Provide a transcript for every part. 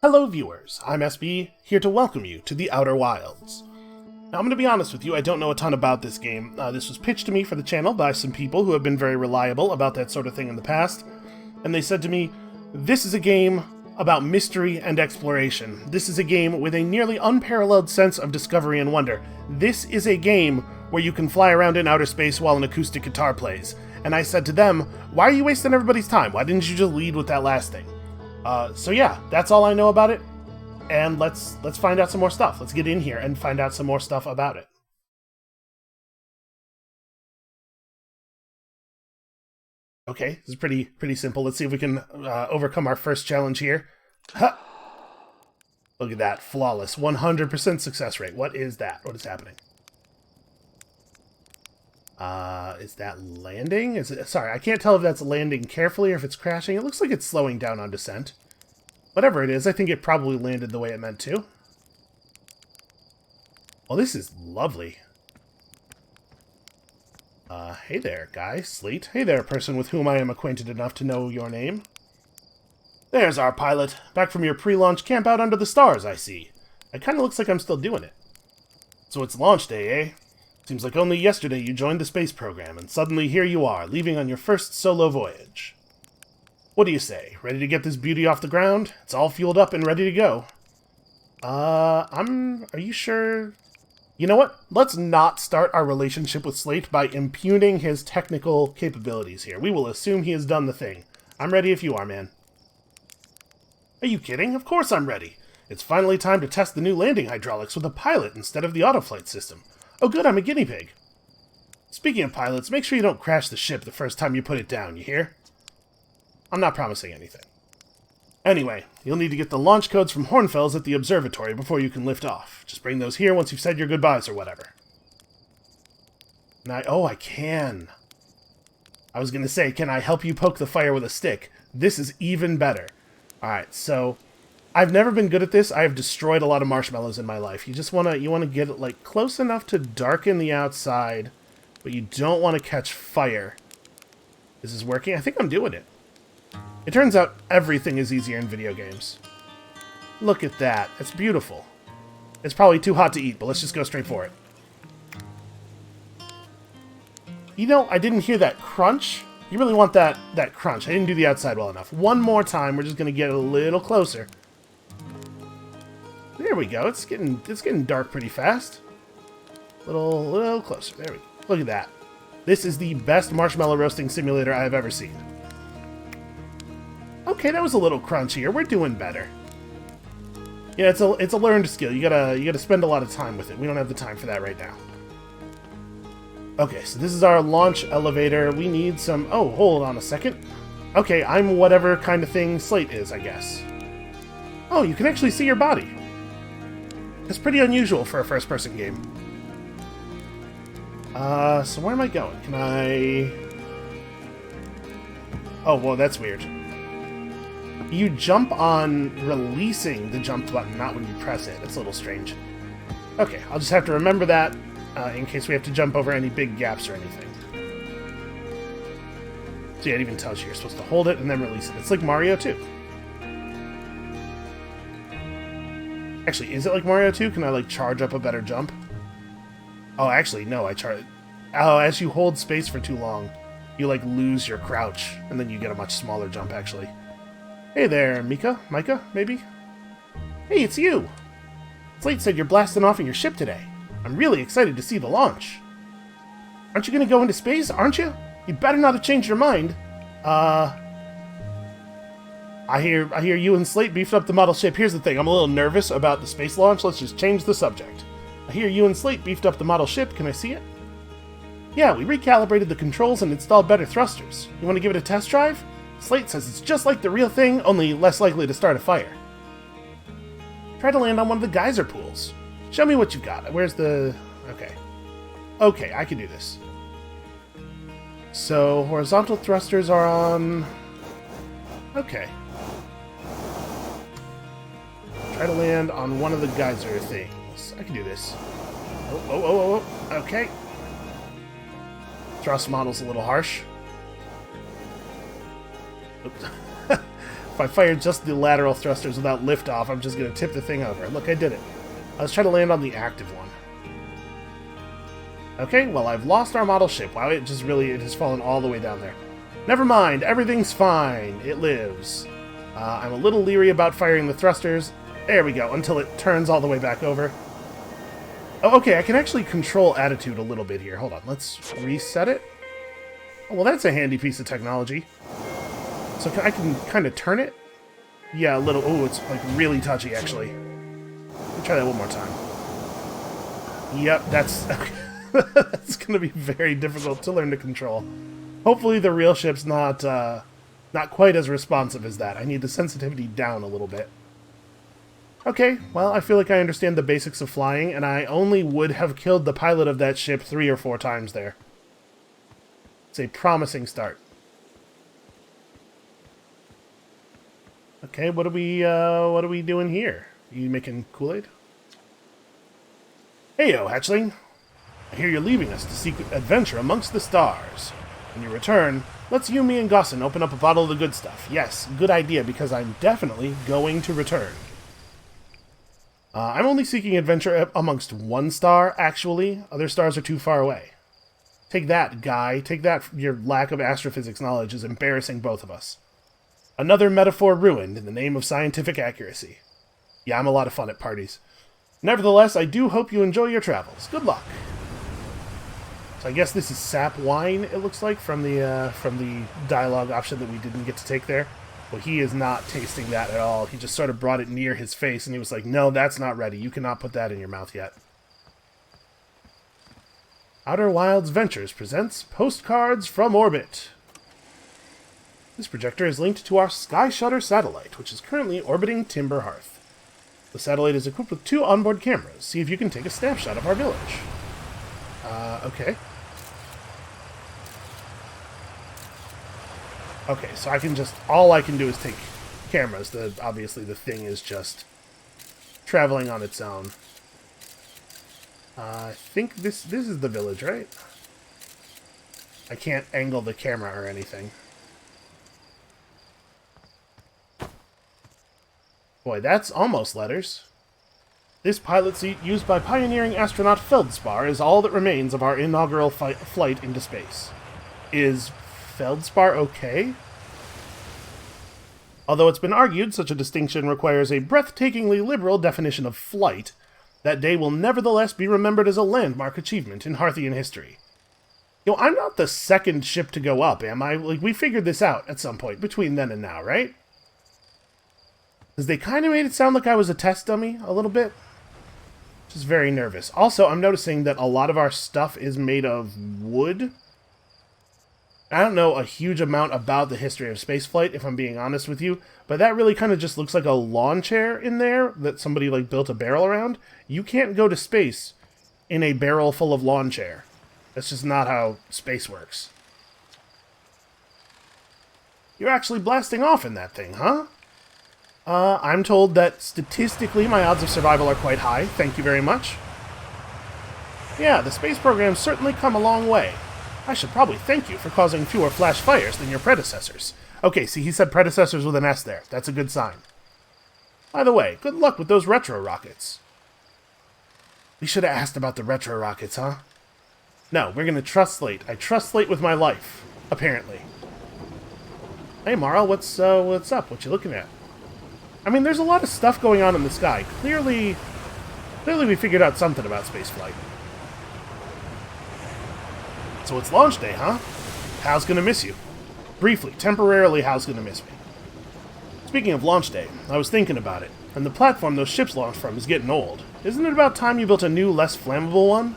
Hello viewers, I'm SB, here to welcome you to the Outer Wilds. Now I'm going to be honest with you, I don't know a ton about this game. This was pitched to me for the channel by some people who have been very reliable about that sort of thing in the past, and they said to me, this is a game about mystery and exploration. This is a game with a nearly unparalleled sense of discovery and wonder. This is a game where you can fly around in outer space while an acoustic guitar plays. And I said to them, why are you wasting everybody's time? Why didn't you just lead with that last thing? So yeah, that's all I know about it, and let's find out some more stuff. Let's get in here and find out some more stuff about it. Okay, this is pretty simple. Let's see if we can overcome our first challenge here. Ha! Look at that, flawless, 100% success rate. What is that? What is happening? Is that landing? Sorry, I can't tell if that's landing carefully or if it's crashing. It looks like it's slowing down on descent. Whatever it is, I think it probably landed the way it meant to. Well, this is lovely. Hey there, guy, Slate. Hey there, person with whom I am acquainted enough to know your name. There's our pilot. Back from your pre-launch camp out under the stars, I see. It kinda looks like I'm still doing it. So it's launch day, eh? Seems like only yesterday you joined the space program, and suddenly here you are, leaving on your first solo voyage. What do you say? Ready to get this beauty off the ground? It's all fueled up and ready to go. Are you sure? You know what? Let's not start our relationship with Slate by impugning his technical capabilities here. We will assume he has done the thing. I'm ready if you are, man. Are you kidding? Of course I'm ready. It's finally time to test the new landing hydraulics with a pilot instead of the autoflight system. Oh good, I'm a guinea pig. Speaking of pilots, make sure you don't crash the ship the first time you put it down, you hear? I'm not promising anything. Anyway, you'll need to get the launch codes from Hornfels at the observatory before you can lift off. Just bring those here once you've said your goodbyes or whatever. Oh, I can. I was gonna say, can I help you poke the fire with a stick? This is even better. Alright, so I've never been good at this. I have destroyed a lot of marshmallows in my life. You wanna get it like close enough to darken the outside, but you don't want to catch fire. This is working. I think I'm doing it. It turns out everything is easier in video games. Look at that. It's beautiful. It's probably too hot to eat, but let's just go straight for it. You know, I didn't hear that crunch. You really want that crunch. I didn't do the outside well enough. One more time. We're just gonna get a little closer. There we go. It's getting dark pretty fast. Little closer. There we go. Look at that. This is the best marshmallow roasting simulator I have ever seen. Okay, that was a little crunchier. We're doing better. Yeah, it's a learned skill. You gotta spend a lot of time with it. We don't have the time for that right now. Okay, so this is our launch elevator. We need some... Oh, hold on a second. Okay, I'm whatever kind of thing Slate is, I guess. Oh, you can actually see your body. That's pretty unusual for a first-person game. So where am I going? Can I... Oh, well, that's weird. You jump on releasing the jump button, not when you press it. It's a little strange. Okay, I'll just have to remember that in case we have to jump over any big gaps or anything. So yeah, it even tells you you're supposed to hold it and then release it. It's like Mario 2. Actually, is it like Mario 2? Can I, like, charge up a better jump? Oh, actually, no, Oh, as you hold space for too long, you, like, lose your crouch, and then you get a much smaller jump, actually. Hey there, Micah, maybe? Hey, it's you! Slate said you're blasting off in your ship today. I'm really excited to see the launch. Aren't you gonna go into space, aren't you? You better not have changed your mind. I hear you and Slate beefed up the model ship. Here's the thing, I'm a little nervous about the space launch. Let's just change the subject. I hear you and Slate beefed up the model ship. Can I see it? Yeah, we recalibrated the controls and installed better thrusters. You want to give it a test drive? Slate says it's just like the real thing, only less likely to start a fire. Try to land on one of the geyser pools. Show me what you've got. Where's the... Okay. Okay, I can do this. So, horizontal thrusters are on... Okay. Try to land on one of the geyser things. I can do this. Oh. Okay. Thrust model's a little harsh. Oops. If I fire just the lateral thrusters without liftoff, I'm just going to tip the thing over. Look, I did it. Let's try to land on the active one. Okay, well, I've lost our model ship. Wow, it has fallen all the way down there. Never mind, everything's fine. It lives. I'm a little leery about firing the thrusters. There we go, until it turns all the way back over. Oh, okay, I can actually control attitude a little bit here. Hold on, let's reset it. Oh, well, that's a handy piece of technology. So I can kind of turn it? Yeah, a little. Oh, it's like really touchy, actually. Let me try that one more time. Yep, that's... Okay. That's going to be very difficult to learn to control. Hopefully the real ship's not quite as responsive as that. I need the sensitivity down a little bit. Okay, well, I feel like I understand the basics of flying, and I only would have killed the pilot of that ship 3 or 4 times there. It's a promising start. Okay, what are we doing here? Are you making Kool-Aid? Heyo, hatchling. I hear you're leaving us to seek adventure amongst the stars. When you return, let's you, me, and Gossin open up a bottle of the good stuff. Yes, good idea, because I'm definitely going to return. I'm only seeking adventure amongst one star, actually. Other stars are too far away. Take that, guy. Take that. Your lack of astrophysics knowledge is embarrassing both of us. Another metaphor ruined in the name of scientific accuracy. Yeah, I'm a lot of fun at parties. Nevertheless, I do hope you enjoy your travels. Good luck. So I guess this is sap wine, it looks like, from the dialogue option that we didn't get to take there. Well, he is not tasting that at all. He just sort of brought it near his face, and he was like, no, that's not ready. You cannot put that in your mouth yet. Outer Wilds Ventures presents Postcards from Orbit. This projector is linked to our Sky Shutter satellite, which is currently orbiting Timber Hearth. The satellite is equipped with 2 onboard cameras. See if you can take a snapshot of our village. Okay. Okay, so I can just... All I can do is take cameras. Obviously, the thing is just traveling on its own. I think this is the village, right? I can't angle the camera or anything. Boy, that's almost letters. This pilot seat used by pioneering astronaut Feldspar is all that remains of our inaugural flight into space. Is Feldspar okay? Although it's been argued such a distinction requires a breathtakingly liberal definition of flight, that day will nevertheless be remembered as a landmark achievement in Hearthian history. You know, I'm not the second ship to go up, am I? Like, we figured this out at some point between then and now, right? Because they kind of made it sound like I was a test dummy a little bit. Just very nervous. Also, I'm noticing that a lot of our stuff is made of wood. I don't know a huge amount about the history of spaceflight, if I'm being honest with you, but that really kind of just looks like a lawn chair in there that somebody like built a barrel around. You can't go to space in a barrel full of lawn chair. That's just not how space works. You're actually blasting off in that thing, huh? I'm told that statistically my odds of survival are quite high. Thank you very much. Yeah, the space program's certainly come a long way. I should probably thank you for causing fewer flash fires than your predecessors. Okay, see, he said predecessors with an S there. That's a good sign. By the way, good luck with those retro rockets. We should have asked about the retro rockets, huh? No, we're gonna trust Slate. I trust Slate with my life, apparently. Hey, Marl, what's up? What you looking at? I mean, there's a lot of stuff going on in the sky. Clearly we figured out something about spaceflight. So it's launch day, huh? Hal's gonna miss you. Briefly, temporarily, Hal's gonna miss me. Speaking of launch day, I was thinking about it, and the platform those ships launch from is getting old. Isn't it about time you built a new, less flammable one?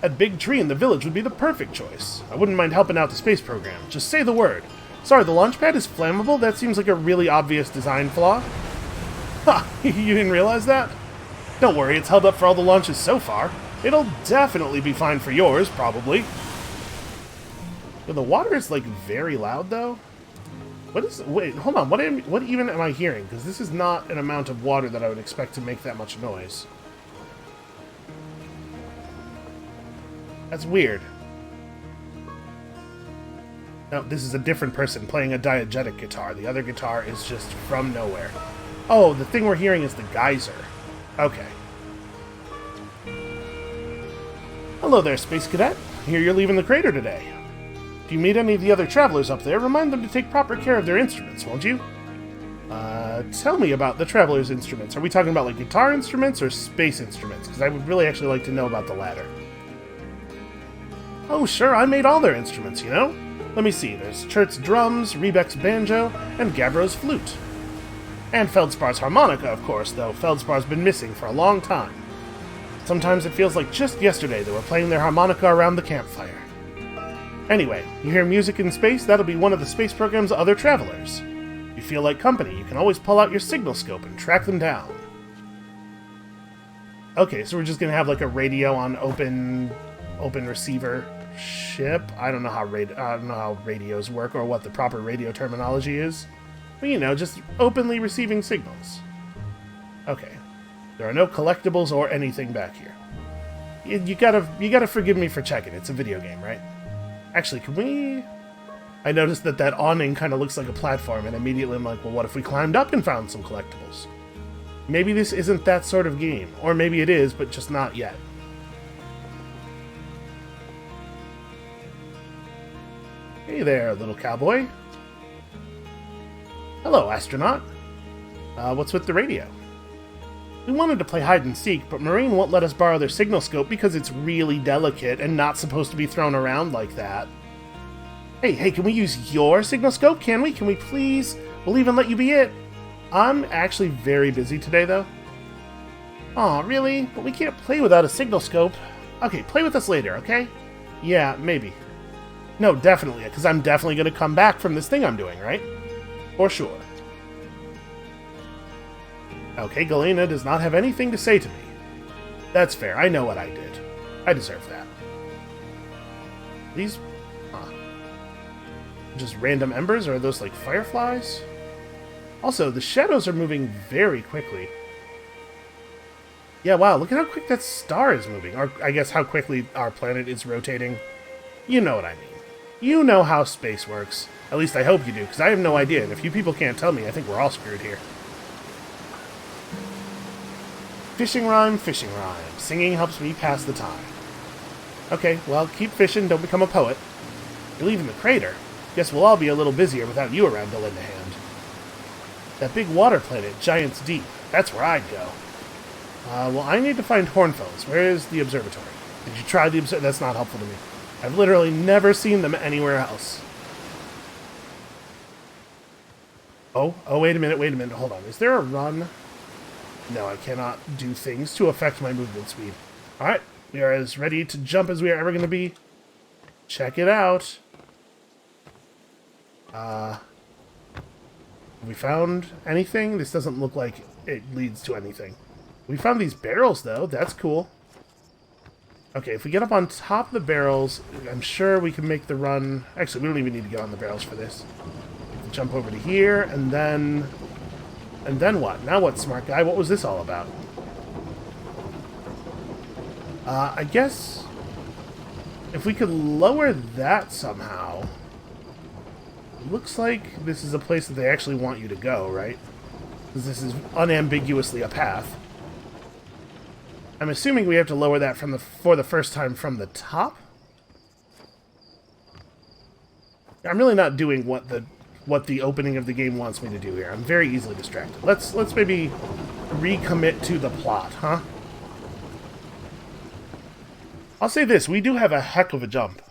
That big tree in the village would be the perfect choice. I wouldn't mind helping out the space program. Just say the word. Sorry, the launch pad is flammable? That seems like a really obvious design flaw. Ha! You didn't realize that? Don't worry, it's held up for all the launches so far. It'll definitely be fine for yours, probably. But the water is, like, very loud, though. What is... Wait, hold on. What even am I hearing? Because this is not an amount of water that I would expect to make that much noise. That's weird. No, this is a different person playing a diegetic guitar. The other guitar is just from nowhere. Oh, the thing we're hearing is the geyser. Okay. Hello there, Space Cadet. I hear you're leaving the crater today. If you meet any of the other travelers up there, remind them to take proper care of their instruments, won't you? Tell me about the travelers' instruments. Are we talking about, like, guitar instruments or space instruments? Because I would really actually like to know about the latter. Oh, sure, I made all their instruments, you know? Let me see, there's Chert's drums, Rebek's banjo, and Gavro's flute. And Feldspar's harmonica, of course, though Feldspar's been missing for a long time. Sometimes it feels like just yesterday they were playing their harmonica around the campfire. Anyway, you hear music in space, that'll be one of the space program's other travelers. You feel like company, you can always pull out your signal scope and track them down. Okay, so we're just gonna have like a radio on open receiver ship. I don't know how radios work or what the proper radio terminology is. But you know, just openly receiving signals. Okay. There are no collectibles or anything back here. You gotta forgive me for checking. It's a video game, right? Actually, can we... I noticed that awning kind of looks like a platform, and immediately I'm like, well, what if we climbed up and found some collectibles? Maybe this isn't that sort of game. Or maybe it is, but just not yet. Hey there, little cowboy. Hello, astronaut. What's with the radio? We wanted to play hide-and-seek, but Marine won't let us borrow their signal scope because it's really delicate and not supposed to be thrown around like that. Hey, can we use your signal scope? Can we? Can we please? We'll even let you be it. I'm actually very busy today, though. Aw, really? But we can't play without a signal scope. Okay, play with us later, okay? Yeah, maybe. No, definitely, because I'm definitely going to come back from this thing I'm doing, right? For sure. Okay, Galena does not have anything to say to me. That's fair, I know what I did. I deserve that. These... just random embers, or are those like fireflies? Also, the shadows are moving very quickly. Yeah, wow, look at how quick that star is moving. Or, I guess, how quickly our planet is rotating. You know what I mean. You know how space works. At least I hope you do, because I have no idea, and if you people can't tell me, I think we're all screwed here. Fishing rhyme, fishing rhyme. Singing helps me pass the time. Okay, well, keep fishing, don't become a poet. You're leaving the crater. Guess we'll all be a little busier without you around to lend a hand. That big water planet, Giant's Deep. That's where I'd go. Well, I need to find Hornfells. Where is the observatory? Did you try the observatory? That's not helpful to me. I've literally never seen them anywhere else. Oh, wait a minute, hold on. Is there a run? No, I cannot do things to affect my movement speed. Alright, we are as ready to jump as we are ever going to be. Check it out. Have we found anything? This doesn't look like it leads to anything. We found these barrels, though. That's cool. Okay, if we get up on top of the barrels, I'm sure we can make the run... Actually, we don't even need to get on the barrels for this. Jump over to here, and then... And then what? Now what, smart guy? What was this all about? I guess... if we could lower that somehow... It looks like this is a place that they actually want you to go, right? Because this is unambiguously a path. I'm assuming we have to lower that for the first time from the top? I'm really not doing what the opening of the game wants me to do here. I'm very easily distracted. Let's maybe recommit to the plot, huh? I'll say this, we do have a heck of a jump.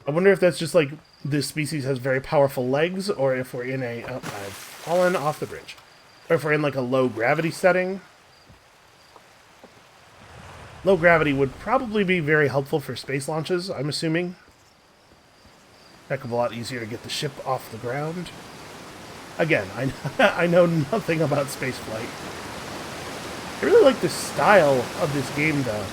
I wonder if that's just like this species has very powerful legs, or if we're in a... Oh, I've fallen off the bridge. Or if we're in like a low gravity setting. Low gravity would probably be very helpful for space launches, I'm assuming. Heck of a lot easier to get the ship off the ground. Again, I know nothing about spaceflight. I really like the style of this game, though.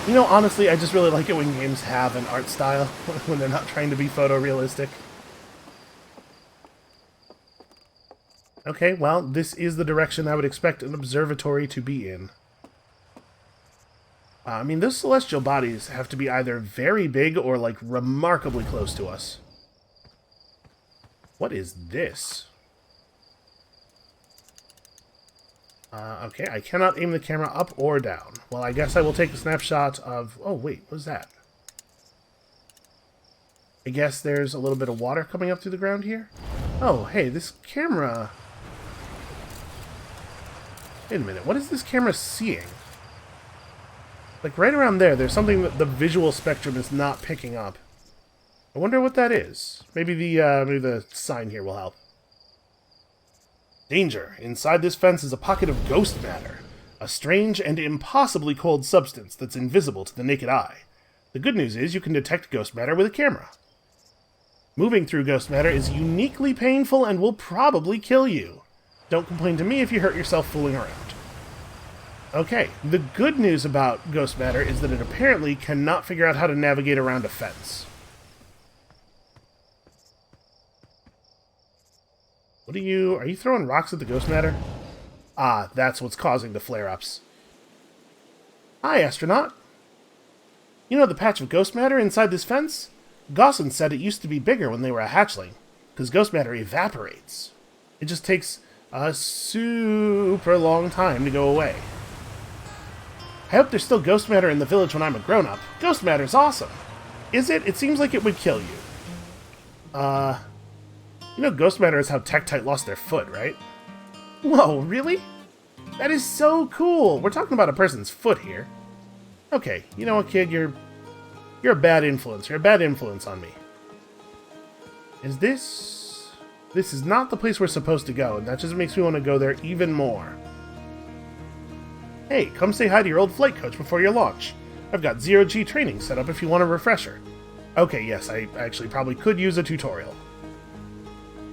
You know, honestly, I just really like it when games have an art style, when they're not trying to be photorealistic. Okay, well, this is the direction I would expect an observatory to be in. I mean, those celestial bodies have to be either very big or, like, remarkably close to us. What is this? Okay, I cannot aim the camera up or down. Well, I guess I will take a snapshot of... Oh, wait, what was that? I guess there's a little bit of water coming up through the ground here. Oh, hey, this camera... Wait a minute, what is this camera seeing? Like, right around there, there's something that the visual spectrum is not picking up. I wonder what that is. Maybe the sign here will help. Danger! Inside this fence is a pocket of ghost matter. A strange and impossibly cold substance that's invisible to the naked eye. The good news is you can detect ghost matter with a camera. Moving through ghost matter is uniquely painful and will probably kill you. Don't complain to me if you hurt yourself fooling around. Okay, the good news about ghost matter is that it apparently cannot figure out how to navigate around a fence. What are you throwing rocks at the ghost matter? Ah, that's what's causing the flare-ups. Hi, astronaut. You know the patch of ghost matter inside this fence? Gosson said it used to be bigger when they were a hatchling, because ghost matter evaporates. It just takes a super long time to go away. I hope there's still ghost matter in the village when I'm a grown-up. Ghost matter's awesome. Is it? It seems like it would kill you. You know ghost matter is how Tektite lost their foot, right? Whoa, really? That is so cool! We're talking about a person's foot here. Okay, you know what, kid? You're a bad influence. You're a bad influence on me. Is this... This is not the place we're supposed to go, and that just makes me want to go there even more. Hey, come say hi to your old flight coach before your launch. I've got zero-G training set up if you want a refresher. Okay, yes, I actually probably could use a tutorial.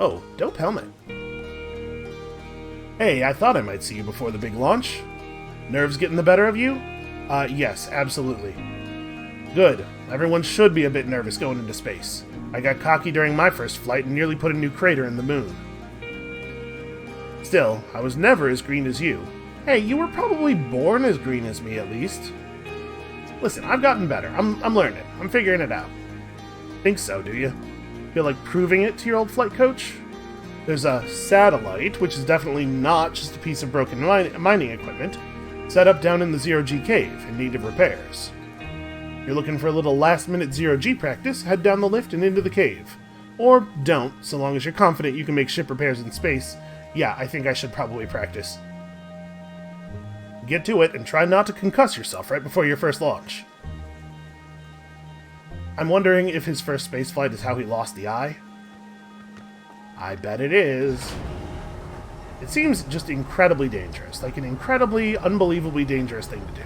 Oh, dope helmet. Hey, I thought I might see you before the big launch. Nerves getting the better of you? Yes, absolutely. Good. Everyone should be a bit nervous going into space. I got cocky during my first flight and nearly put a new crater in the moon. Still, I was never as green as you. Hey, you were probably born as green as me, at least. Listen, I've gotten better. I'm learning. I'm figuring it out. Think so, do you? Feel like proving it to your old flight coach? There's a satellite, which is definitely not just a piece of broken mining equipment, set up down in the zero-G cave in need of repairs. If you're looking for a little last-minute zero-G practice, head down the lift and into the cave. Or don't, so long as you're confident you can make ship repairs in space. Yeah, I think I should probably practice. Get to it, and try not to concuss yourself right before your first launch. I'm wondering if his first spaceflight is how he lost the eye. I bet it is. It seems just incredibly dangerous, like an incredibly, unbelievably dangerous thing to do.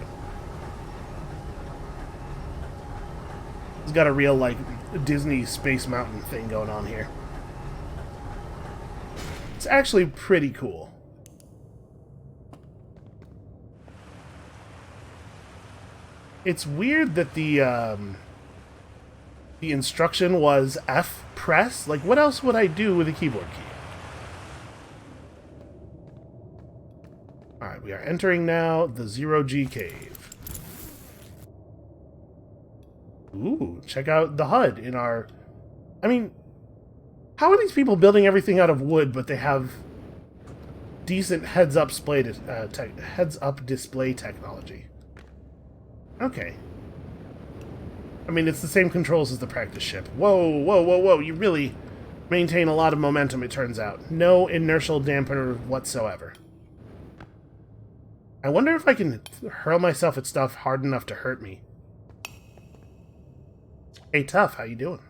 He's got a real, like, Disney Space Mountain thing going on here. It's actually pretty cool. It's weird that the instruction was F press. Like, what else would I do with a keyboard key? Alright, we are entering now the zero-G cave. Ooh, check out the HUD in our... I mean, how are these people building everything out of wood, but they have decent heads-up display technology? Okay. I mean, it's the same controls as the practice ship. Whoa, whoa, whoa, whoa. You really maintain a lot of momentum, it turns out. No inertial dampener whatsoever. I wonder if I can hurl myself at stuff hard enough to hurt me. Hey, Tough, how you doing?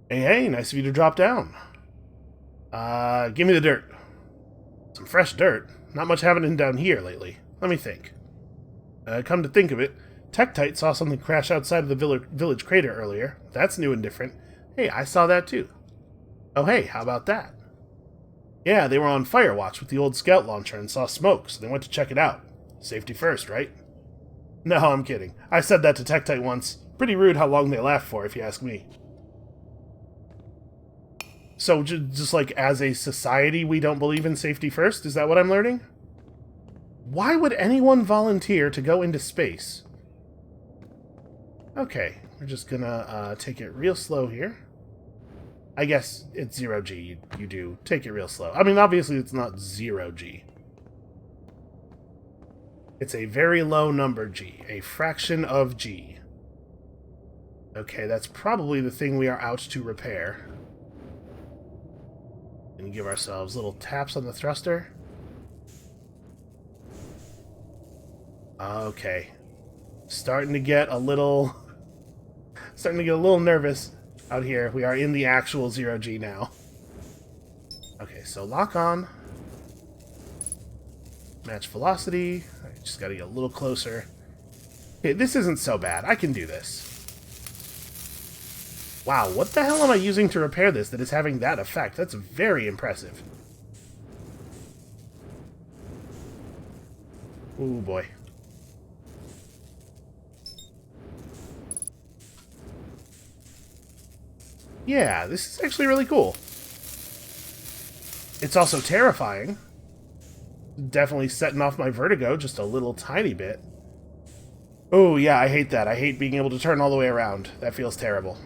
Hey, hey, nice of you to drop down. Give me the dirt. Some fresh dirt. Not much happening down here lately. Let me think. Come to think of it, Tektite saw something crash outside of the village crater earlier. That's new and different. Hey, I saw that too. Oh hey, how about that? Yeah, they were on fire watch with the old scout launcher and saw smoke, so they went to check it out. Safety first, right? No, I'm kidding. I said that to Tektite once. Pretty rude how long they laughed for, if you ask me. So, just like as a society, we don't believe in safety first? Is that what I'm learning? Why would anyone volunteer to go into space? Okay, we're just gonna take it real slow here. I guess it's 0G. You do take it real slow. I mean, obviously it's not 0G. It's a very low number G. A fraction of G. Okay, that's probably the thing we are out to repair. And give ourselves little taps on the thruster. Okay. Starting to get a little nervous out here. We are in the actual 0G now. Okay, so lock on. Match velocity. I just gotta get a little closer. Okay, this isn't so bad. I can do this. Wow, what the hell am I using to repair this that is having that effect? That's very impressive. Ooh, boy. Yeah, this is actually really cool. It's also terrifying. Definitely setting off my vertigo just a little tiny bit. Oh, yeah, I hate that. I hate being able to turn all the way around. That feels terrible.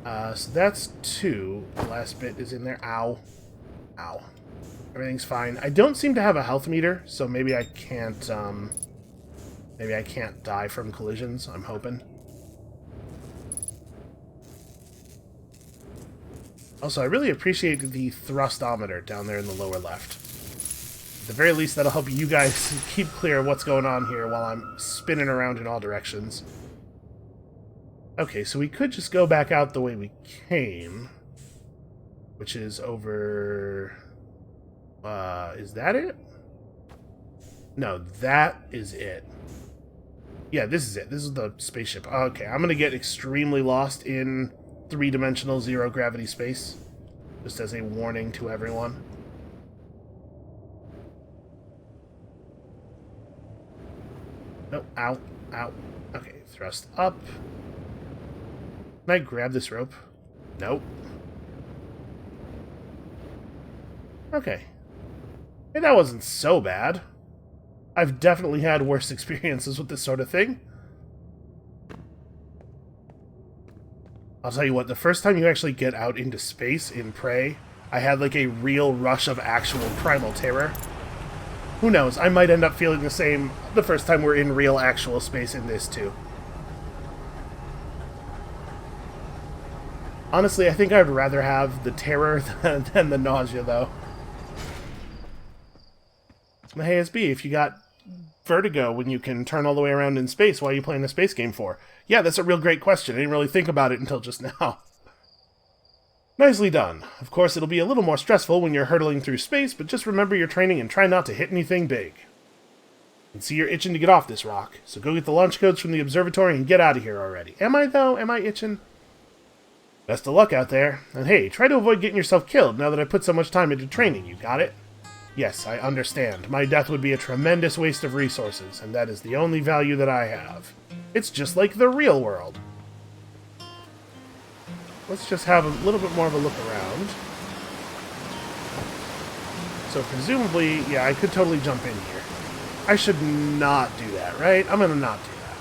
So that's 2. The last bit is in there. Ow. Ow. Everything's fine. I don't seem to have a health meter, so maybe I can't die from collisions, I'm hoping. Also, I really appreciate the thrustometer down there in the lower left. At the very least, that'll help you guys keep clear of what's going on here while I'm spinning around in all directions. Okay, so we could just go back out the way we came, which is over... is that it? No, that is it. Yeah, this is it. This is the spaceship. Okay, I'm gonna get extremely lost in three-dimensional zero-gravity space, just as a warning to everyone. Nope, ow, ow. Okay, thrust up. Can I grab this rope? Nope. Okay. Hey, that wasn't so bad. I've definitely had worse experiences with this sort of thing. I'll tell you what, the first time you actually get out into space in Prey, I had like a real rush of actual primal terror. Who knows, I might end up feeling the same the first time we're in real actual space in this too. Honestly, I think I'd rather have the terror than the nausea, though. Hey, SB, if you got vertigo when you can turn all the way around in space, why are you playing a space game for? Yeah, that's a real great question. I didn't really think about it until just now. Nicely done. Of course, it'll be a little more stressful when you're hurtling through space, but just remember your training and try not to hit anything big. I can see you're itching to get off this rock, so go get the launch codes from the observatory and get out of here already. Am I, though? Am I itching? Best of luck out there. And hey, try to avoid getting yourself killed now that I put so much time into training, you got it? Yes, I understand. My death would be a tremendous waste of resources, and that is the only value that I have. It's just like the real world. Let's just have a little bit more of a look around. So presumably, yeah, I could totally jump in here. I should not do that, right? I'm gonna not do that.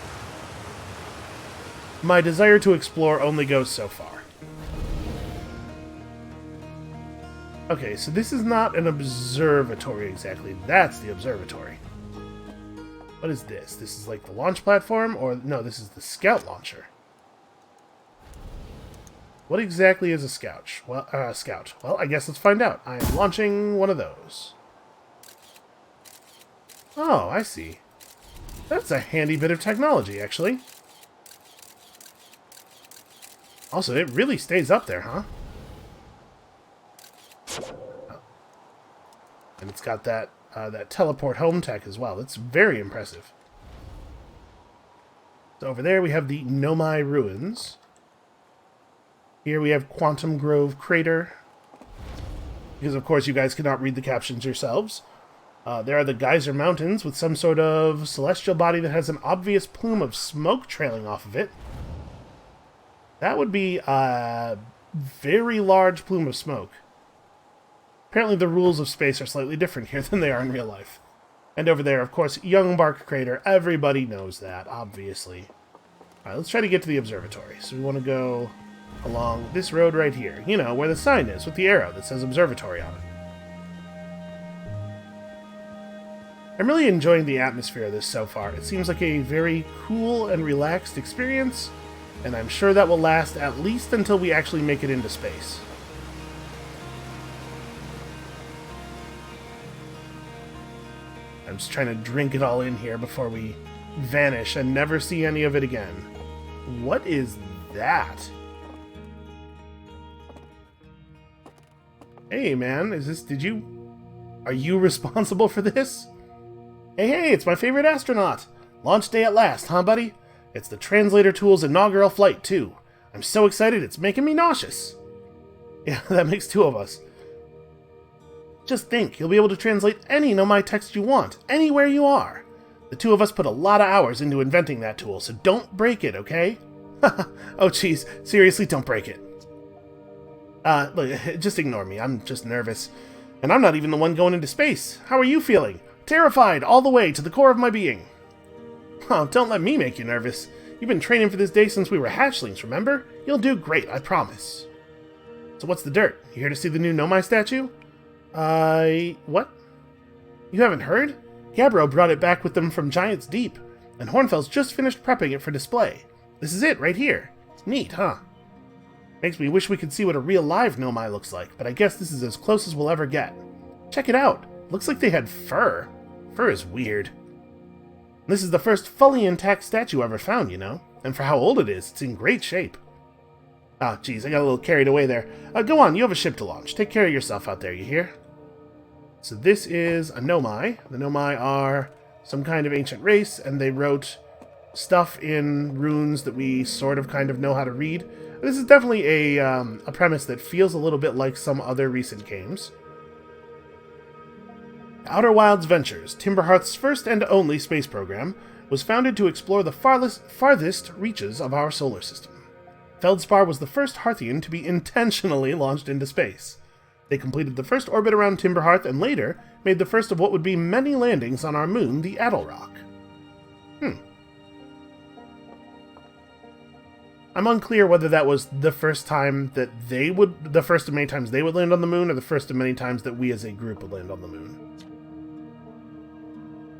My desire to explore only goes so far. Okay, so this is not an observatory exactly. That's the observatory. What is this? This is like the launch platform? Or, no, this is the scout launcher. What exactly is a scout? Well, I guess let's find out. I am launching one of those. Oh, I see. That's a handy bit of technology, actually. Also, it really stays up there, huh? And it's got that that teleport home tech as well. That's very impressive. So over there we have the Nomai Ruins. Here we have Quantum Grove Crater. Because of course you guys cannot read the captions yourselves. There are the Geyser Mountains with some sort of celestial body that has an obvious plume of smoke trailing off of it. That would be a very large plume of smoke. Apparently the rules of space are slightly different here than they are in real life. And over there, of course, Young Bark Crater. Everybody knows that, obviously. Alright, let's try to get to the observatory. So we want to go along this road right here. You know, where the sign is with the arrow that says observatory on it. I'm really enjoying the atmosphere of this so far. It seems like a very cool and relaxed experience, and I'm sure that will last at least until we actually make it into space. I'm just trying to drink it all in here before we vanish and never see any of it again. What is that? Hey man, are you responsible for this? Hey, it's my favorite astronaut! Launch day at last, huh buddy? It's the translator tool's inaugural flight too. I'm so excited it's making me nauseous. Yeah, that makes two of us. Just think, you'll be able to translate any Nomai text you want, anywhere you are. The two of us put a lot of hours into inventing that tool, so don't break it, okay? Oh jeez, seriously, don't break it. Look, just ignore me, I'm just nervous. And I'm not even the one going into space. How are you feeling? Terrified all the way to the core of my being. Oh, don't let me make you nervous. You've been training for this day since we were hatchlings, remember? You'll do great, I promise. So what's the dirt? You here to see the new Nomai statue? What? You haven't heard? Gabbro brought it back with them from Giant's Deep, and Hornfels just finished prepping it for display. This is it, right here. Neat, huh? Makes me wish we could see what a real live Nomai looks like, but I guess this is as close as we'll ever get. Check it out. Looks like they had fur. Fur is weird. This is the first fully intact statue ever found, you know? And for how old it is, it's in great shape. Ah, geez, I got a little carried away there. Go on, you have a ship to launch. Take care of yourself out there, you hear? So this is a Nomai. The Nomai are some kind of ancient race, and they wrote stuff in runes that we sort of kind of know how to read. This is definitely a premise that feels a little bit like some other recent games. Outer Wilds Ventures, Timberhearth's first and only space program, was founded to explore the farthest reaches of our solar system. Feldspar was the first Hearthian to be intentionally launched into space. They completed the first orbit around Timberhearth and later made the first of what would be many landings on our moon, the Adelrock. I'm unclear whether that was the first time that the first of many times they would land on the moon, or the first of many times that we as a group would land on the moon.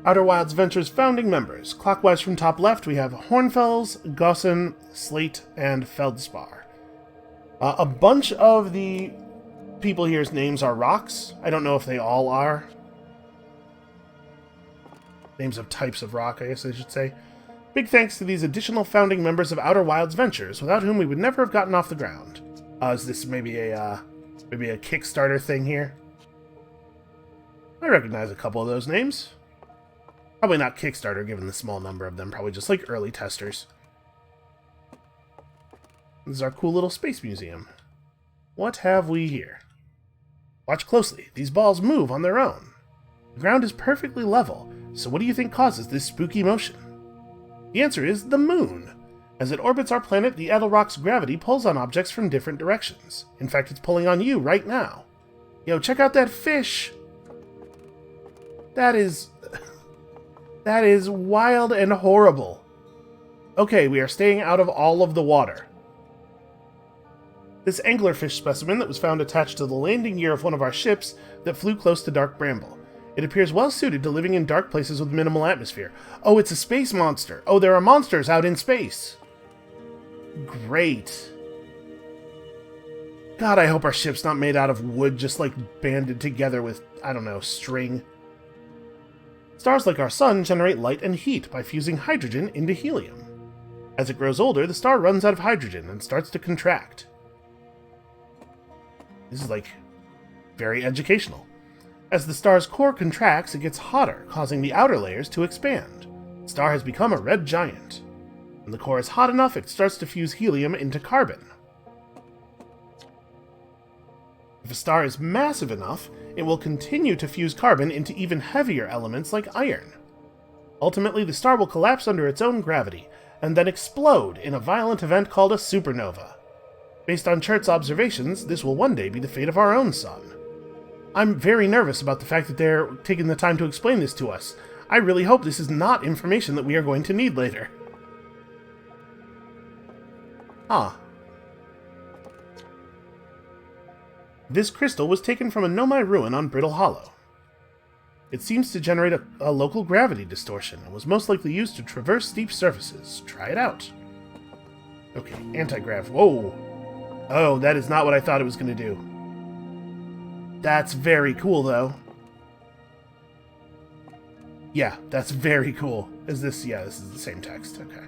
Outer Wilds Ventures founding members. Clockwise from top left, we have Hornfels, Gossan, Slate, and Feldspar. A bunch of the people here's names are rocks. I don't know if they all are. Names of types of rock, I guess I should say. Big thanks to these additional founding members of Outer Wilds Ventures, without whom we would never have gotten off the ground. Is this maybe a Kickstarter thing here? I recognize a couple of those names. Probably not Kickstarter, given the small number of them. Probably just like early testers. This is our cool little space museum. What have we here? Watch closely. These balls move on their own. The ground is perfectly level, so what do you think causes this spooky motion? The answer is the moon. As it orbits our planet, the Adelrock's gravity pulls on objects from different directions. In fact, it's pulling on you right now. Yo, check out that fish! That is wild and horrible. Okay, we are staying out of all of the water. This anglerfish specimen that was found attached to the landing gear of one of our ships that flew close to Dark Bramble. It appears well suited to living in dark places with minimal atmosphere. Oh, it's a space monster. Oh, there are monsters out in space. Great. God, I hope our ship's not made out of wood just like banded together with, I don't know, string. Stars like our sun generate light and heat by fusing hydrogen into helium. As it grows older, the star runs out of hydrogen and starts to contract. This is like very educational. As the star's core contracts, it gets hotter, causing the outer layers to expand. The star has become a red giant. When the core is hot enough, it starts to fuse helium into carbon. If a star is massive enough, it will continue to fuse carbon into even heavier elements like iron. Ultimately, the star will collapse under its own gravity, and then explode in a violent event called a supernova. Based on Chert's observations, this will one day be the fate of our own sun. I'm very nervous about the fact that they're taking the time to explain this to us. I really hope this is not information that we are going to need later. Ah. This crystal was taken from a Nomai ruin on Brittle Hollow. It seems to generate a local gravity distortion and was most likely used to traverse steep surfaces. Try it out. Okay, anti-grav. Whoa! Oh, that is not what I thought it was going to do. That's very cool, though. Yeah, that's very cool. Is this... Yeah, this is the same text. Okay.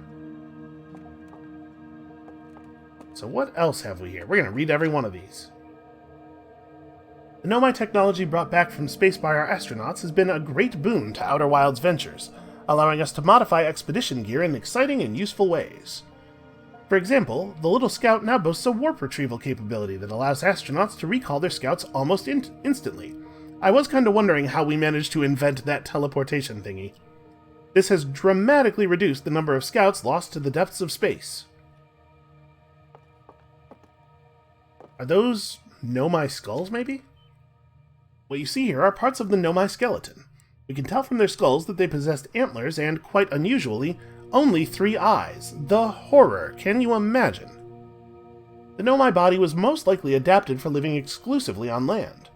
So what else have we here? We're going to read every one of these. The Nomai technology brought back from space by our astronauts has been a great boon to Outer Wilds ventures, allowing us to modify expedition gear in exciting and useful ways. For example, the Little Scout now boasts a warp retrieval capability that allows astronauts to recall their scouts almost instantly. I was kind of wondering how we managed to invent that teleportation thingy. This has dramatically reduced the number of scouts lost to the depths of space. Are those Nomai skulls, maybe? What you see here are parts of the Nomai skeleton. We can tell from their skulls that they possessed antlers and, quite unusually, only 3 eyes. The horror, can you imagine? The Nomai body was most likely adapted for living exclusively on land.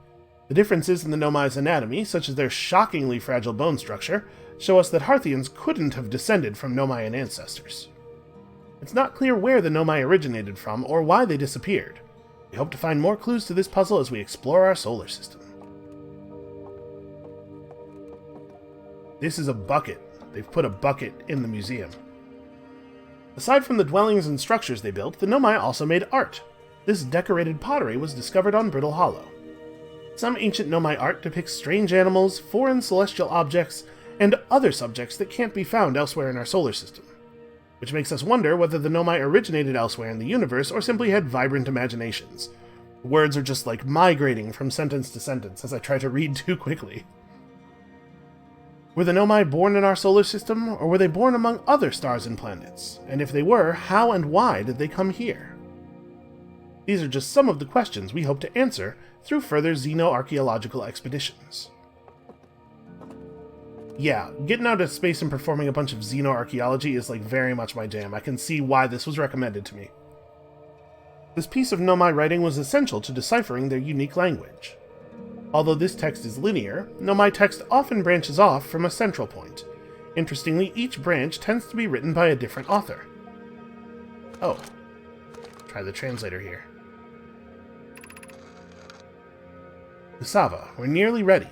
The differences in the Nomai's anatomy, such as their shockingly fragile bone structure, show us that Harthians couldn't have descended from Nomaian ancestors. It's not clear where the Nomai originated from or why they disappeared. We hope to find more clues to this puzzle as we explore our solar system. This is a bucket. They've put a bucket in the museum. Aside from the dwellings and structures they built, the Nomai also made art. This decorated pottery was discovered on Brittle Hollow. Some ancient Nomai art depicts strange animals, foreign celestial objects, and other subjects that can't be found elsewhere in our solar system. Which makes us wonder whether the Nomai originated elsewhere in the universe or simply had vibrant imaginations. Words are just like migrating from sentence to sentence as I try to read too quickly. Were the Nomai born in our solar system, or were they born among other stars and planets? And if they were, how and why did they come here? These are just some of the questions we hope to answer through further xenoarchaeological expeditions. Yeah, getting out of space and performing a bunch of xenoarchaeology is like very much my jam. I can see why this was recommended to me. This piece of Nomai writing was essential to deciphering their unique language. Although this text is linear, Nomai text often branches off from a central point. Interestingly, each branch tends to be written by a different author. Oh. Try the translator here. Usava, we're nearly ready.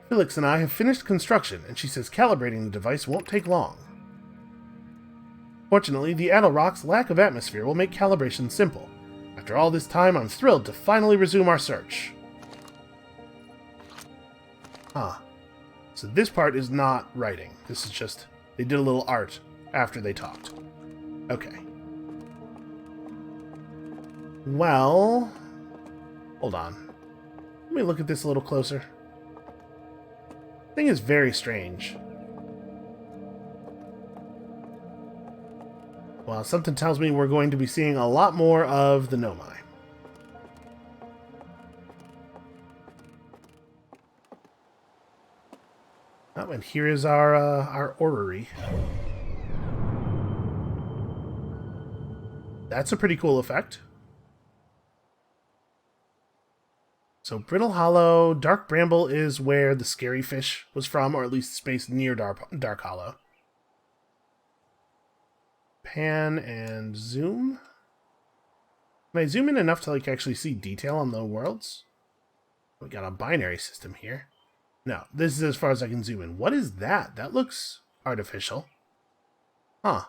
Felix and I have finished construction, and she says calibrating the device won't take long. Fortunately, the Adelrock's lack of atmosphere will make calibration simple. After all this time, I'm thrilled to finally resume our search. Huh. So this part is not writing. This is just... they did a little art after they talked. Okay. Well... hold on. Let me look at this a little closer. Thing is very strange. Well, something tells me we're going to be seeing a lot more of the Nomai. Oh, and here is our orrery. That's a pretty cool effect. So Brittle Hollow, Dark Bramble is where the scary fish was from, or at least space near Dark Hollow. Pan and zoom. Can I zoom in enough to like actually see detail on the worlds? We got a binary system here. No, this is as far as I can zoom in. What is that? That looks artificial. Huh.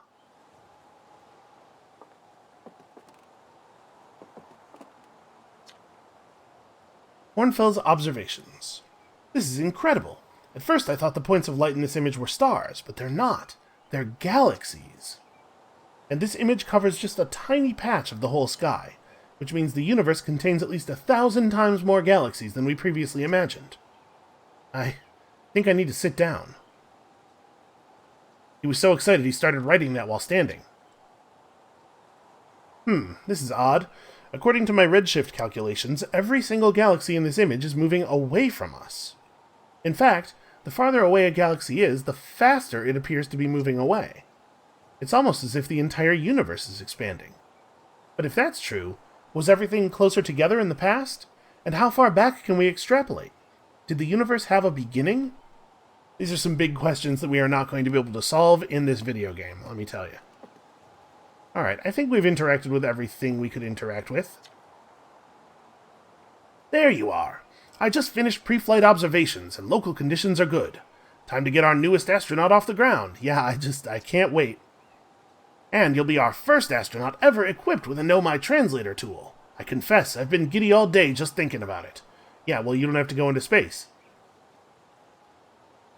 Hornfell's observations. This is incredible. At first I thought the points of light in this image were stars, but they're not. They're galaxies. And this image covers just a tiny patch of the whole sky, which means the universe contains at least 1,000 times more galaxies than we previously imagined. I think I need to sit down. He was so excited he started writing that while standing. This is odd. According to my redshift calculations, every single galaxy in this image is moving away from us. In fact, the farther away a galaxy is, the faster it appears to be moving away. It's almost as if the entire universe is expanding. But if that's true, was everything closer together in the past? And how far back can we extrapolate? Did the universe have a beginning? These are some big questions that we are not going to be able to solve in this video game, let me tell you. Alright, I think we've interacted with everything we could interact with. There you are! I just finished pre-flight observations, and local conditions are good. Time to get our newest astronaut off the ground. Yeah, I can't wait. And you'll be our first astronaut ever equipped with a Nomai translator tool. I confess, I've been giddy all day just thinking about it. Yeah, well, you don't have to go into space.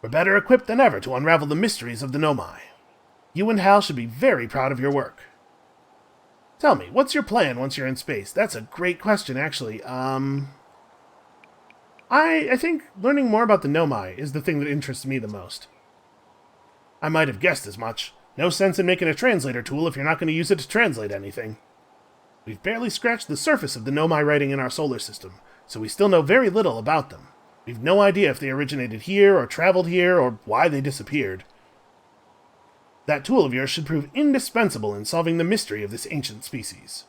We're better equipped than ever to unravel the mysteries of the Nomai. You and Hal should be very proud of your work. Tell me, what's your plan once you're in space? That's a great question, actually. I think learning more about the Nomai is the thing that interests me the most. I might have guessed as much. No sense in making a translator tool if you're not going to use it to translate anything. We've barely scratched the surface of the Nomai writing in our solar system, so we still know very little about them. We've no idea if they originated here, or traveled here, or why they disappeared. That tool of yours should prove indispensable in solving the mystery of this ancient species.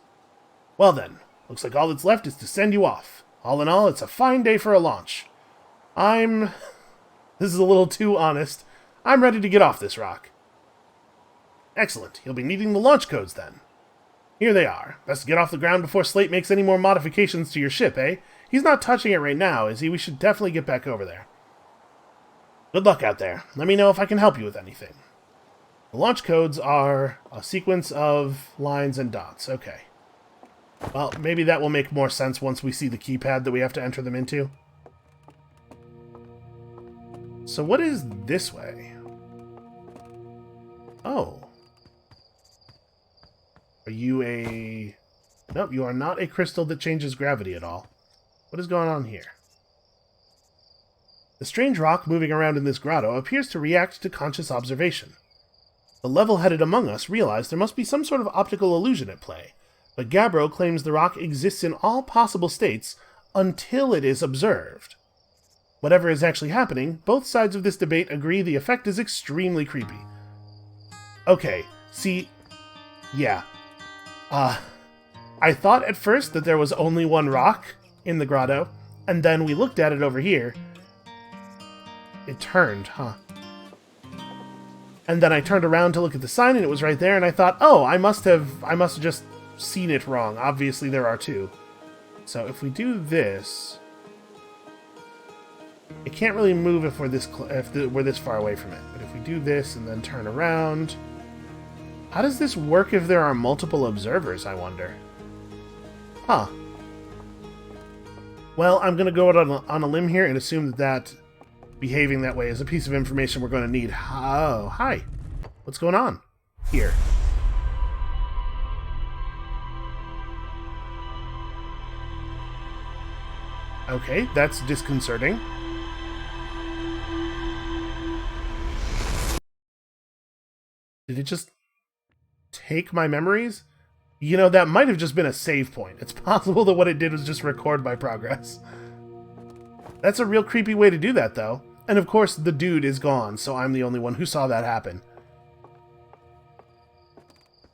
Well then, looks like all that's left is to send you off. All in all, it's a fine day for a launch. This is a little too honest. I'm ready to get off this rock. Excellent. You'll be needing the launch codes then. Here they are. Best get off the ground before Slate makes any more modifications to your ship, eh? He's not touching it right now, is he? We should definitely get back over there. Good luck out there. Let me know if I can help you with anything. The launch codes are a sequence of lines and dots. Okay. Well, maybe that will make more sense once we see the keypad that we have to enter them into. So what is this way? Oh. Are you a... Nope, you are not a crystal that changes gravity at all. What is going on here? The strange rock moving around in this grotto appears to react to conscious observation. The level-headed among us realize there must be some sort of optical illusion at play, but Gabbro claims the rock exists in all possible states until it is observed. Whatever is actually happening, both sides of this debate agree the effect is extremely creepy. Okay, see... Yeah. I thought at first that there was only one rock in the grotto, and then we looked at it over here. It turned, huh? And then I turned around to look at the sign, and it was right there, and I thought, oh, I must have just seen it wrong. Obviously, there are two. So if we do this... It can't really move if we're this far away from it. But if we do this and then turn around... How does this work if there are multiple observers, I wonder? Huh. Well, I'm going to go out on a limb here and assume that behaving that way is a piece of information we're going to need. Oh, hi. What's going on here? Okay, that's disconcerting. Did it just take my memories? You know, that might have just been a save point. It's possible that what it did was just record my progress. That's a real creepy way to do that, though. And of course, the dude is gone, so I'm the only one who saw that happen.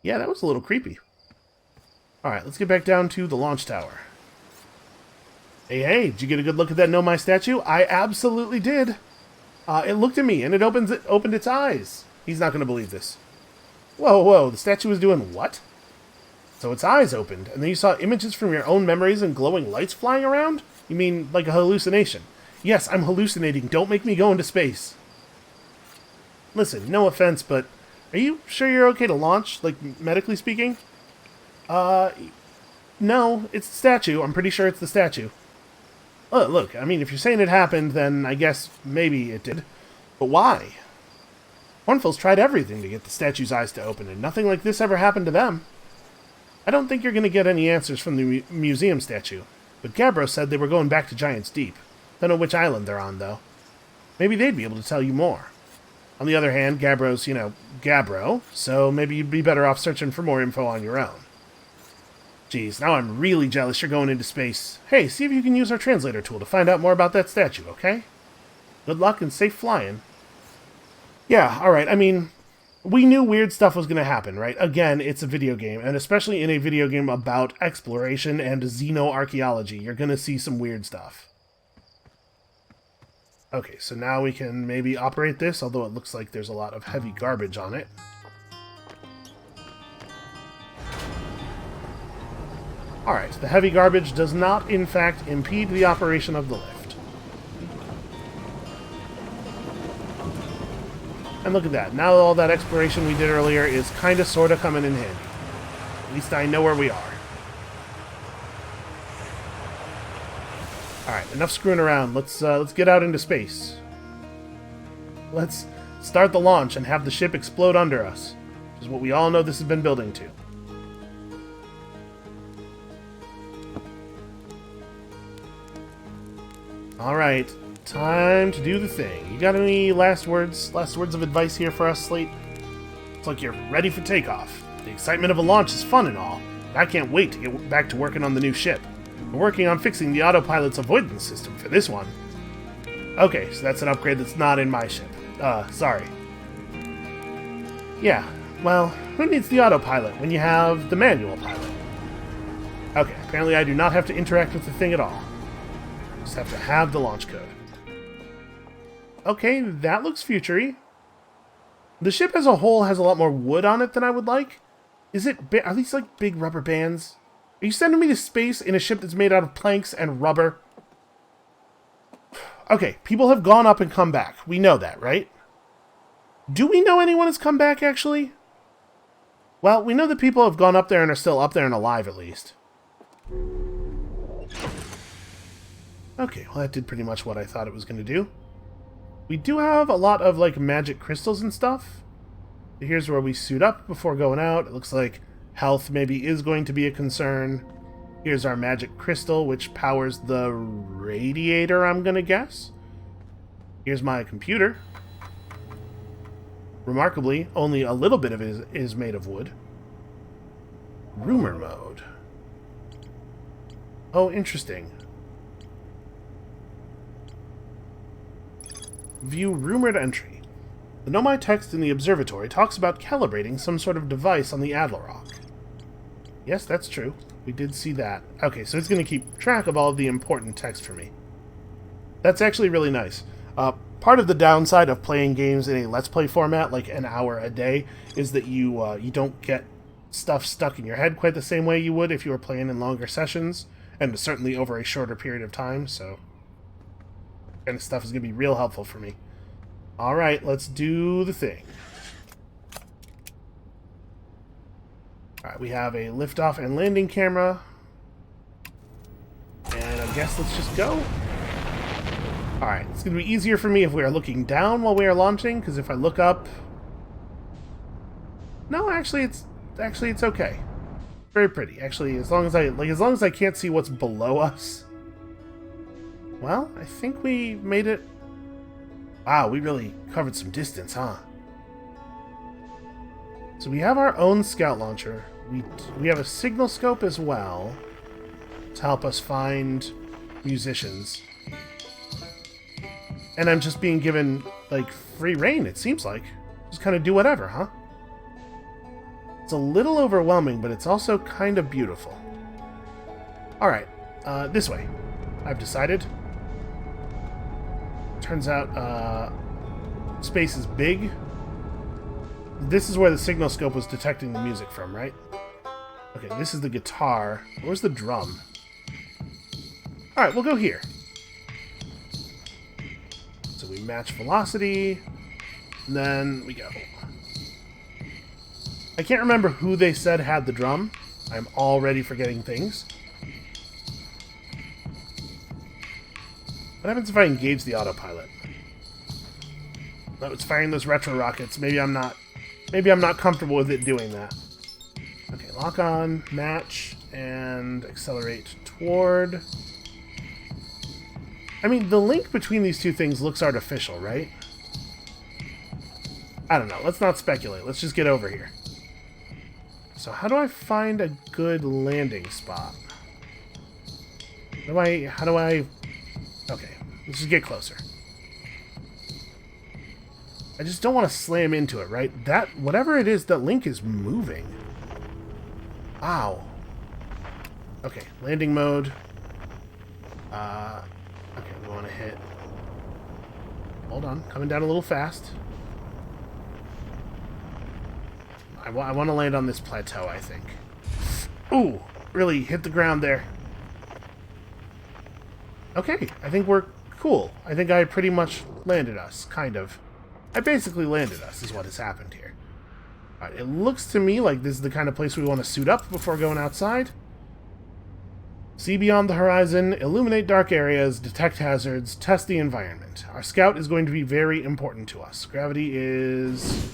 Yeah, that was a little creepy. Alright, let's get back down to the launch tower. Hey, did you get a good look at that Nomai statue? I absolutely did. It looked at me, and it opened its eyes. He's not going to believe this. Whoa, the statue was doing what? So its eyes opened, and then you saw images from your own memories and glowing lights flying around? You mean like a hallucination? Yes, I'm hallucinating. Don't make me go into space. Listen, no offense, but are you sure you're okay to launch, like, medically speaking? No, it's the statue. I'm pretty sure it's the statue. Look, I mean, if you're saying it happened, then I guess maybe it did. But why? Hornfield's tried everything to get the statue's eyes to open, and nothing like this ever happened to them. I don't think you're going to get any answers from the museum statue, but Gabbro said they were going back to Giant's Deep. Don't know which island they're on, though. Maybe they'd be able to tell you more. On the other hand, Gabbro's, Gabbro, so maybe you'd be better off searching for more info on your own. Geez, now I'm really jealous you're going into space. Hey, see if you can use our translator tool to find out more about that statue, okay? Good luck and safe flying. Yeah, alright, I mean, we knew weird stuff was going to happen, right? Again, it's a video game, and especially in a video game about exploration and xenoarchaeology, you're going to see some weird stuff. Okay, so now we can maybe operate this, although it looks like there's a lot of heavy garbage on it. Alright, the heavy garbage does not, in fact, impede the operation of the lift. And look at that. Now all that exploration we did earlier is kind of sort of coming in handy. At least I know where we are. Alright, enough screwing around. Let's get out into space. Let's start the launch and have the ship explode under us, which is what we all know this has been building to. Alright, time to do the thing. You got any last words of advice here for us, Slate? It's like you're ready for takeoff. The excitement of a launch is fun and all. I can't wait to get back to working on the new ship. We're working on fixing the autopilot's avoidance system for this one. Okay, so that's an upgrade that's not in my ship. Sorry. Yeah, well, who needs the autopilot when you have the manual pilot? Okay, apparently I do not have to interact with the thing at all. Just have to have the launch code. Okay, that looks future-y. The ship as a whole has a lot more wood on it than I would like. Are these like big rubber bands? Are you sending me to space in a ship that's made out of planks and rubber? Okay, people have gone up and come back. We know that, right? Do we know anyone has come back, actually? Well, we know that people have gone up there and are still up there and alive, at least. Okay, well that did pretty much what I thought it was going to do. We do have a lot of, like, magic crystals and stuff. Here's where we suit up before going out. It looks like health maybe is going to be a concern. Here's our magic crystal, which powers the radiator, I'm going to guess. Here's my computer. Remarkably, only a little bit of it is made of wood. Rumor mode. Oh, interesting. View rumored entry. The Nomai text in the observatory talks about calibrating some sort of device on the Adlerock. Yes, that's true. We did see that. Okay, so it's going to keep track of all of the important text for me. That's actually really nice. Part of the downside of playing games in a Let's Play format, like an hour a day, is that you don't get stuff stuck in your head quite the same way you would if you were playing in longer sessions, and certainly over a shorter period of time, so kind of stuff is going to be real helpful for me. Alright, let's do the thing. Alright, we have a liftoff and landing camera. And I guess let's just go. Alright, it's going to be easier for me if we are looking down while we are launching, because if I look up... No, actually it's okay. Very pretty. Actually, as long as I can't see what's below us. Well, I think we made it. Wow, we really covered some distance, huh? So we have our own scout launcher. We have a signal scope as well to help us find musicians. And I'm just being given, like, free reign, it seems like. Just kind of do whatever, huh? It's a little overwhelming, but it's also kind of beautiful. Alright, this way. I've decided. Turns out, space is big. This is where the signal scope was detecting the music from, right? Okay, this is the guitar. Where's the drum? Alright, we'll go here. So we match velocity, and then we go. I can't remember who they said had the drum. I'm already forgetting things. What happens if I engage the autopilot? No, it's firing those retro rockets. Maybe I'm not comfortable with it doing that. Okay, lock on, match, and accelerate toward. I mean, the link between these two things looks artificial, right? I don't know. Let's not speculate. Let's just get over here. So how do I find a good landing spot? How do I... Okay, let's just get closer. I just don't want to slam into it, right? Whatever it is, that link is moving. Ow. Okay, landing mode. Okay, we want to hit... Hold on, coming down a little fast. I want to land on this plateau, I think. Ooh, really hit the ground there. Okay, I think we're cool. I think I pretty much landed us, kind of. I basically landed us, is what has happened here. Alright, it looks to me like this is the kind of place we want to suit up before going outside. See beyond the horizon, illuminate dark areas, detect hazards, test the environment. Our scout is going to be very important to us. Gravity is...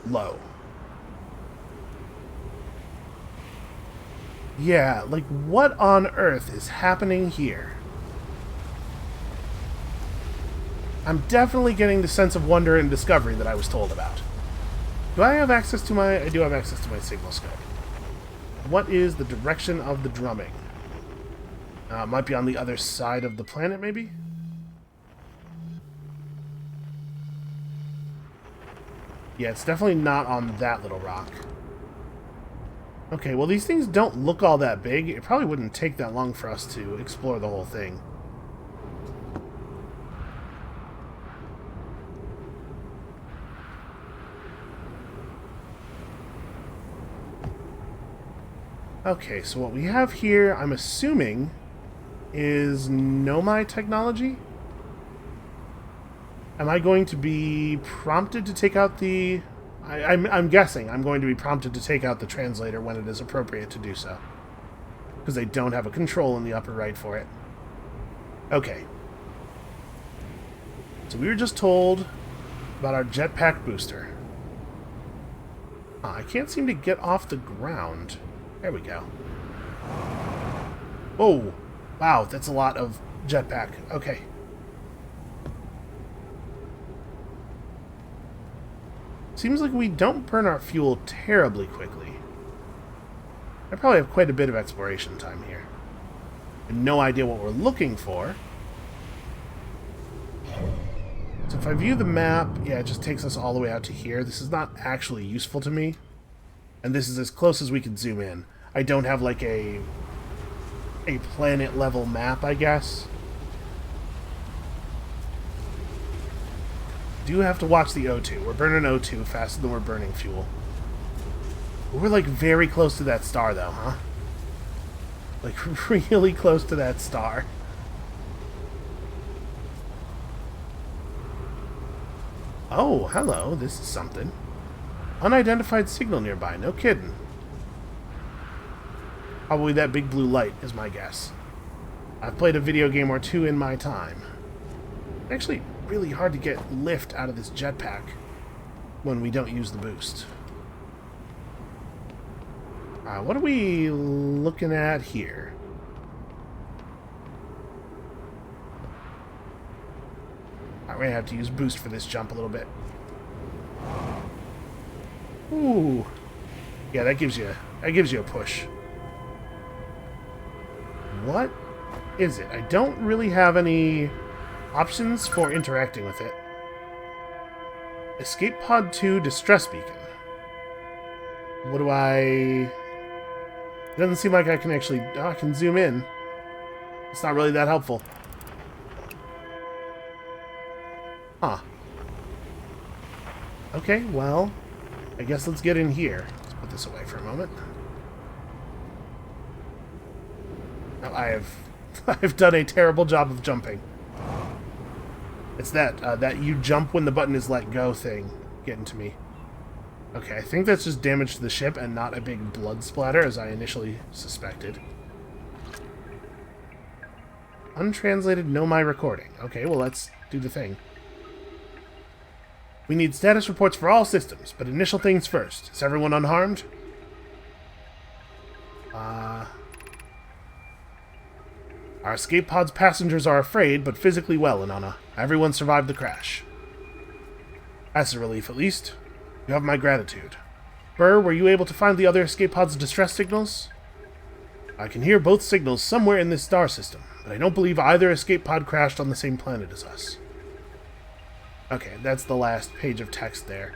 low. Yeah, like, what on earth is happening here? I'm definitely getting the sense of wonder and discovery that I was told about. Do I have access to my... I do have access to my signal scope. What is the direction of the drumming? Might be on the other side of the planet, maybe? Yeah, it's definitely not on that little rock. Okay, well, these things don't look all that big. It probably wouldn't take that long for us to explore the whole thing. Okay, so what we have here, I'm assuming, is Nomai technology? Am I going to be prompted to take out the... I'm guessing I'm going to be prompted to take out the translator when it is appropriate to do so. Because they don't have a control in the upper right for it. Okay. So we were just told about our jetpack booster. I can't seem to get off the ground. There we go. Oh, wow, that's a lot of jetpack. Okay. Seems like we don't burn our fuel terribly quickly. I probably have quite a bit of exploration time here. I have no idea what we're looking for. So if I view the map, yeah, it just takes us all the way out to here. This is not actually useful to me. And this is as close as we can zoom in. I don't have like a planet level map, I guess. Do have to watch the O2. We're burning O2 faster than we're burning fuel. We're like very close to that star though, huh? Like really close to that star. Oh, hello. This is something. Unidentified signal nearby. No kidding. Probably that big blue light is my guess. I've played a video game or two in my time. Actually, really hard to get lift out of this jetpack when we don't use the boost. What are we looking at here? We're gonna have to use boost for this jump a little bit. Ooh, yeah, that gives you a push. What is it? I don't really have any options for interacting with it. Escape Pod 2 Distress Beacon. What do I... It doesn't seem like I can actually... Oh, I can zoom in. It's not really that helpful. Huh. Okay, well, I guess let's get in here. Let's put this away for a moment. Now, I've done a terrible job of jumping. It's that you jump when the button is let go thing getting to me. Okay, I think that's just damage to the ship and not a big blood splatter as I initially suspected. Untranslated Nomai recording. Okay, well, let's do the thing. We need status reports for all systems, but initial things first. Is everyone unharmed? Our escape pod's passengers are afraid, but physically well, Inanna. Everyone survived the crash. That's a relief, at least. You have my gratitude. Burr, were you able to find the other escape pod's distress signals? I can hear both signals somewhere in this star system, but I don't believe either escape pod crashed on the same planet as us. Okay, that's the last page of text there.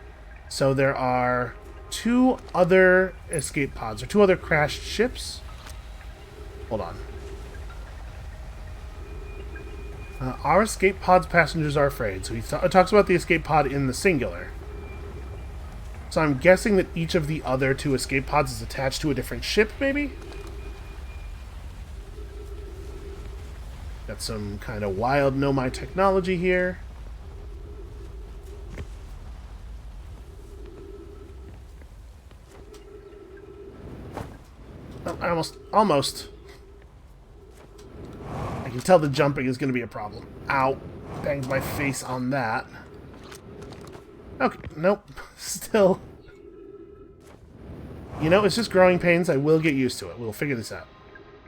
So there are 2 other escape pods, or 2 other crashed ships? Hold on. Our escape pod's passengers are afraid, so he talks about the escape pod in the singular. So I'm guessing that each of the other 2 escape pods is attached to a different ship, maybe? Got some kind of wild know-my technology here. Oh, I almost. I can tell the jumping is going to be a problem. Ow. Banged my face on that. Okay, nope. Still. You know, it's just growing pains. I will get used to it. We'll figure this out.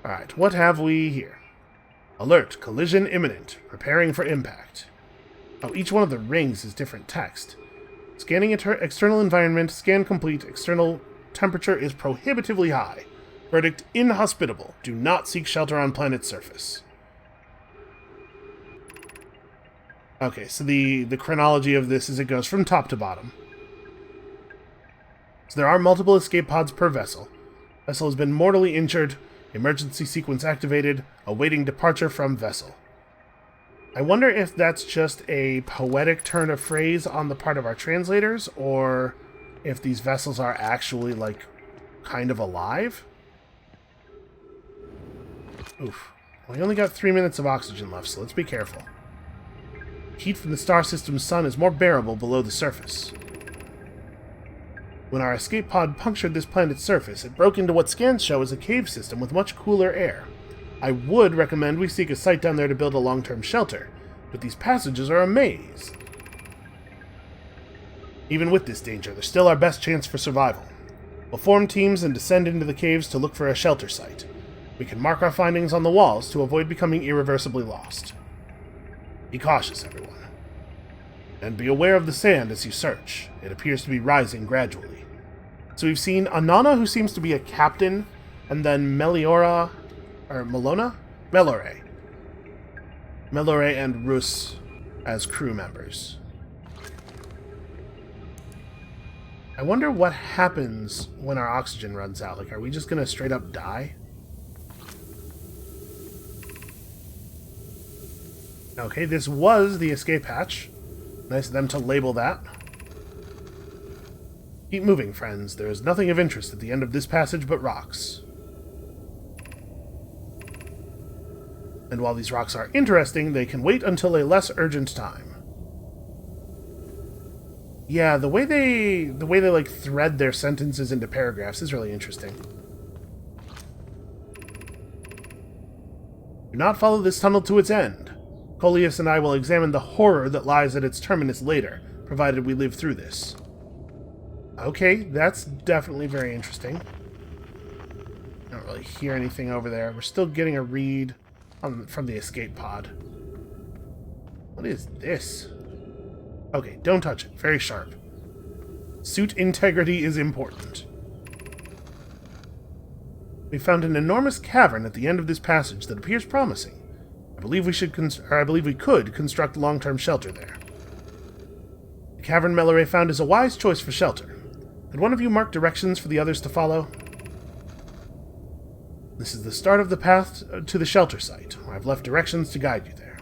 Alright, what have we here? Alert, collision imminent. Preparing for impact. Oh, each one of the rings is different text. Scanning external environment. Scan complete. External temperature is prohibitively high. Verdict, inhospitable. Do not seek shelter on planet's surface. Okay, so the chronology of this is it goes from top to bottom. So there are multiple escape pods per vessel. Vessel has been mortally injured. Emergency sequence activated. Awaiting departure from vessel. I wonder if that's just a poetic turn of phrase on the part of our translators, or if these vessels are actually, like, kind of alive. Oof. We only got 3 minutes of oxygen left, so let's be careful. Heat from the star system's sun is more bearable below the surface. When our escape pod punctured this planet's surface, it broke into what scans show as a cave system with much cooler air. I would recommend we seek a site down there to build a long-term shelter, but these passages are a maze. Even with this danger, they're still our best chance for survival. We'll form teams and descend into the caves to look for a shelter site. We can mark our findings on the walls to avoid becoming irreversibly lost. Be cautious, everyone. And be aware of the sand as you search. It appears to be rising gradually. So we've seen Anana, who seems to be a captain, and then Melora and Rus as crew members. I wonder what happens when our oxygen runs out. Like, are we just gonna straight up die? Okay, this was the escape hatch. Nice of them to label that. Keep moving, friends. There is nothing of interest at the end of this passage but rocks. And while these rocks are interesting, they can wait until a less urgent time. Yeah, the way they like thread their sentences into paragraphs is really interesting. Do not follow this tunnel to its end. Coleus and I will examine the horror that lies at its terminus later, provided we live through this. Okay, that's definitely very interesting. I don't really hear anything over there. We're still getting a read from the escape pod. What is this? Okay, don't touch it. Very sharp. Suit integrity is important. We found an enormous cavern at the end of this passage that appears promising. I believe we could construct long-term shelter there. The cavern Melore found is a wise choice for shelter. Could one of you mark directions for the others to follow? This is the start of the path to the shelter site, where I've left directions to guide you there.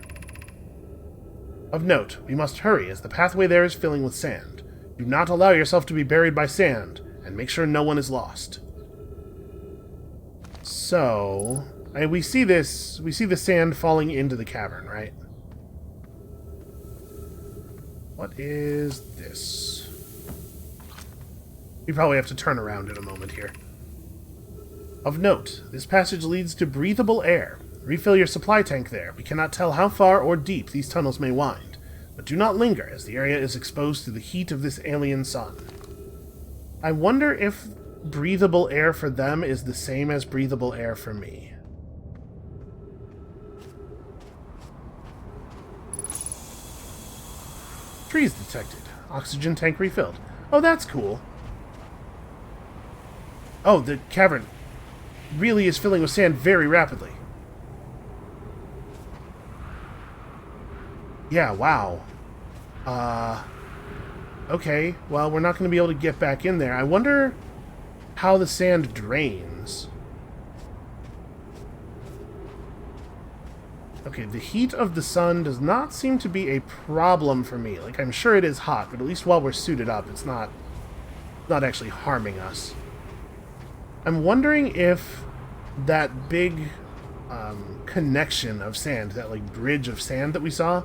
Of note, we must hurry as the pathway there is filling with sand. Do not allow yourself to be buried by sand, and make sure no one is lost. So, we see the sand falling into the cavern, right? What is this? We probably have to turn around in a moment here. Of note, this passage leads to breathable air. Refill your supply tank there. We cannot tell how far or deep these tunnels may wind, but do not linger as the area is exposed to the heat of this alien sun. I wonder if breathable air for them is the same as breathable air for me. Trees detected. Oxygen tank refilled. Oh, that's cool. Oh, the cavern really is filling with sand very rapidly. Yeah, wow. Okay, well, we're not going to be able to get back in there. I wonder how the sand drains. Okay, the heat of the sun does not seem to be a problem for me. Like, I'm sure it is hot, but at least while we're suited up, it's not actually harming us. I'm wondering if that big connection of sand, that, like, bridge of sand that we saw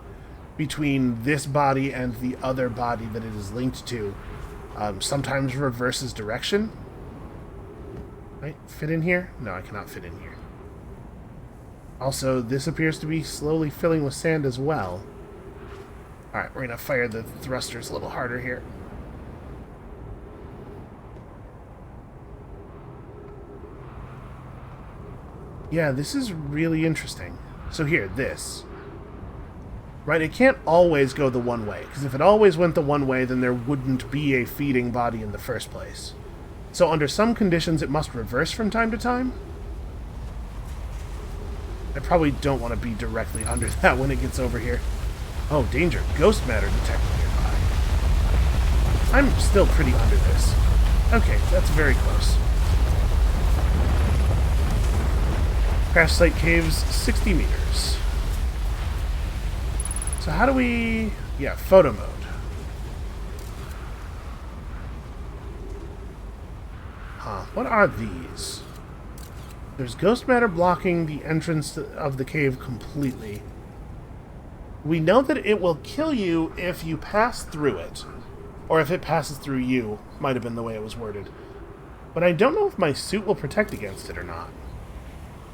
between this body and the other body that it is linked to, sometimes reverses direction. Right? Fit in here? No, I cannot fit in here. Also, this appears to be slowly filling with sand as well. Alright, we're going to fire the thrusters a little harder here. Yeah, this is really interesting. So here, this. Right, it can't always go the one way, because if it always went the one way, then there wouldn't be a feeding body in the first place. So under some conditions, it must reverse from time to time? I probably don't want to be directly under that when it gets over here. Oh, danger. Ghost matter detected nearby. I'm still pretty under this. Okay, that's very close. Crash site caves, 60 meters. So how do we... Yeah, photo mode. Huh, what are these? There's ghost matter blocking the entrance of the cave completely. We know that it will kill you if you pass through it. Or if it passes through you, might have been the way it was worded. But I don't know if my suit will protect against it or not.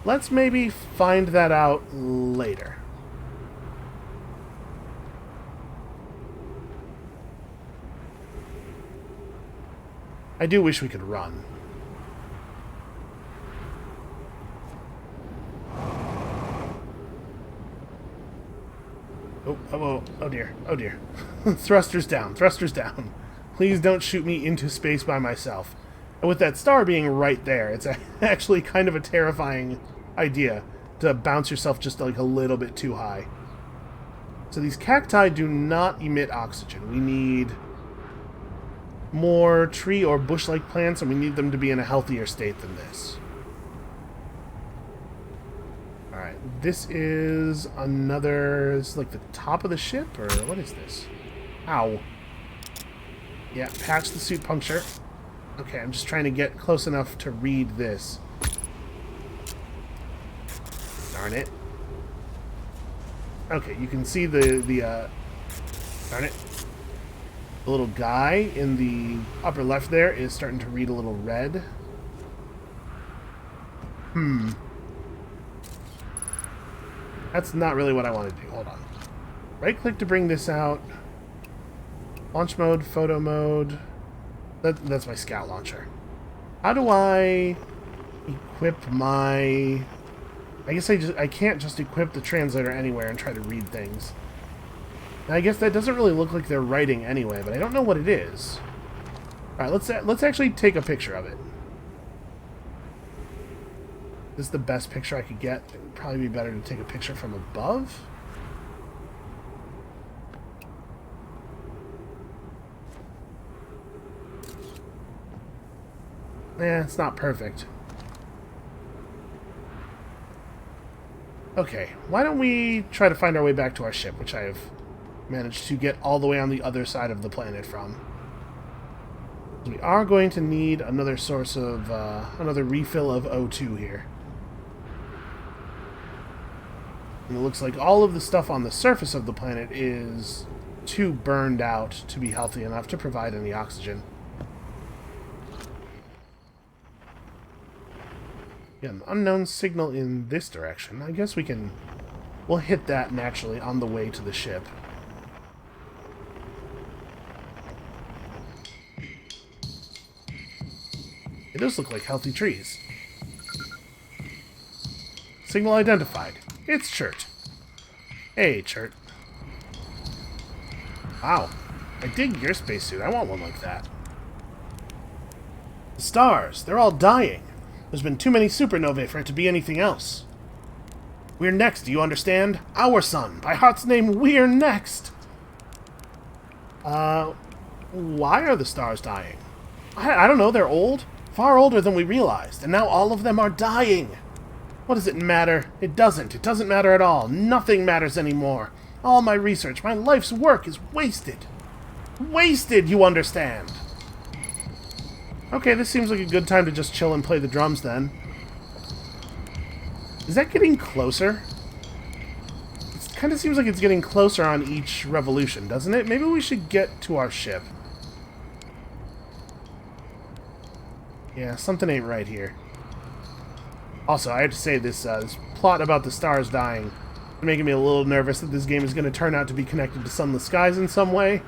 Let's maybe find that out later. I do wish we could run. Oh dear, oh dear. Thrusters down, thrusters down. Please don't shoot me into space by myself. And with that star being right there, it's actually kind of a terrifying idea to bounce yourself just like a little bit too high. So these cacti do not emit oxygen. We need more tree or bush-like plants, and we need them to be in a healthier state than this. Alright, this is another... It's like the top of the ship, or what is this? Ow. Yeah, patch the suit puncture. Okay, I'm just trying to get close enough to read this. Darn it. Okay, you can see the darn it. The little guy in the upper left there is starting to read a little red. That's not really what I want to do. Hold on. Right-click to bring this out. Launch mode, photo mode. That's my scout launcher. How do I equip my... I guess I can't just equip the translator anywhere and try to read things. Now, I guess that doesn't really look like they're writing anyway, but I don't know what it is. Alright, let's actually take a picture of it. This is the best picture I could get. It would probably be better to take a picture from above. It's not perfect. Okay, why don't we try to find our way back to our ship, which I have managed to get all the way on the other side of the planet from. We are going to need another source of, another refill of O2 here. And it looks like all of the stuff on the surface of the planet is too burned out to be healthy enough to provide any oxygen. Yeah, an unknown signal in this direction. I guess we'll hit that naturally on the way to the ship. It does look like healthy trees. Signal identified. It's Chert. Hey, Chert. Wow. I dig your spacesuit. I want one like that. The stars, they're all dying. There's been too many supernovae for it to be anything else. We're next, do you understand? Our sun. By Heart's name, we're next. Why are the stars dying? I don't know, they're old. Far older than we realized, and now all of them are dying. What does it matter? It doesn't. It doesn't matter at all. Nothing matters anymore. All my research, my life's work is wasted. Wasted, you understand? Okay, this seems like a good time to just chill and play the drums then. Is that getting closer? It kind of seems like it's getting closer on each revolution, doesn't it? Maybe we should get to our ship. Yeah, something ain't right here. Also, I have to say, this plot about the stars dying is making me a little nervous that this game is going to turn out to be connected to Sunless Skies in some way.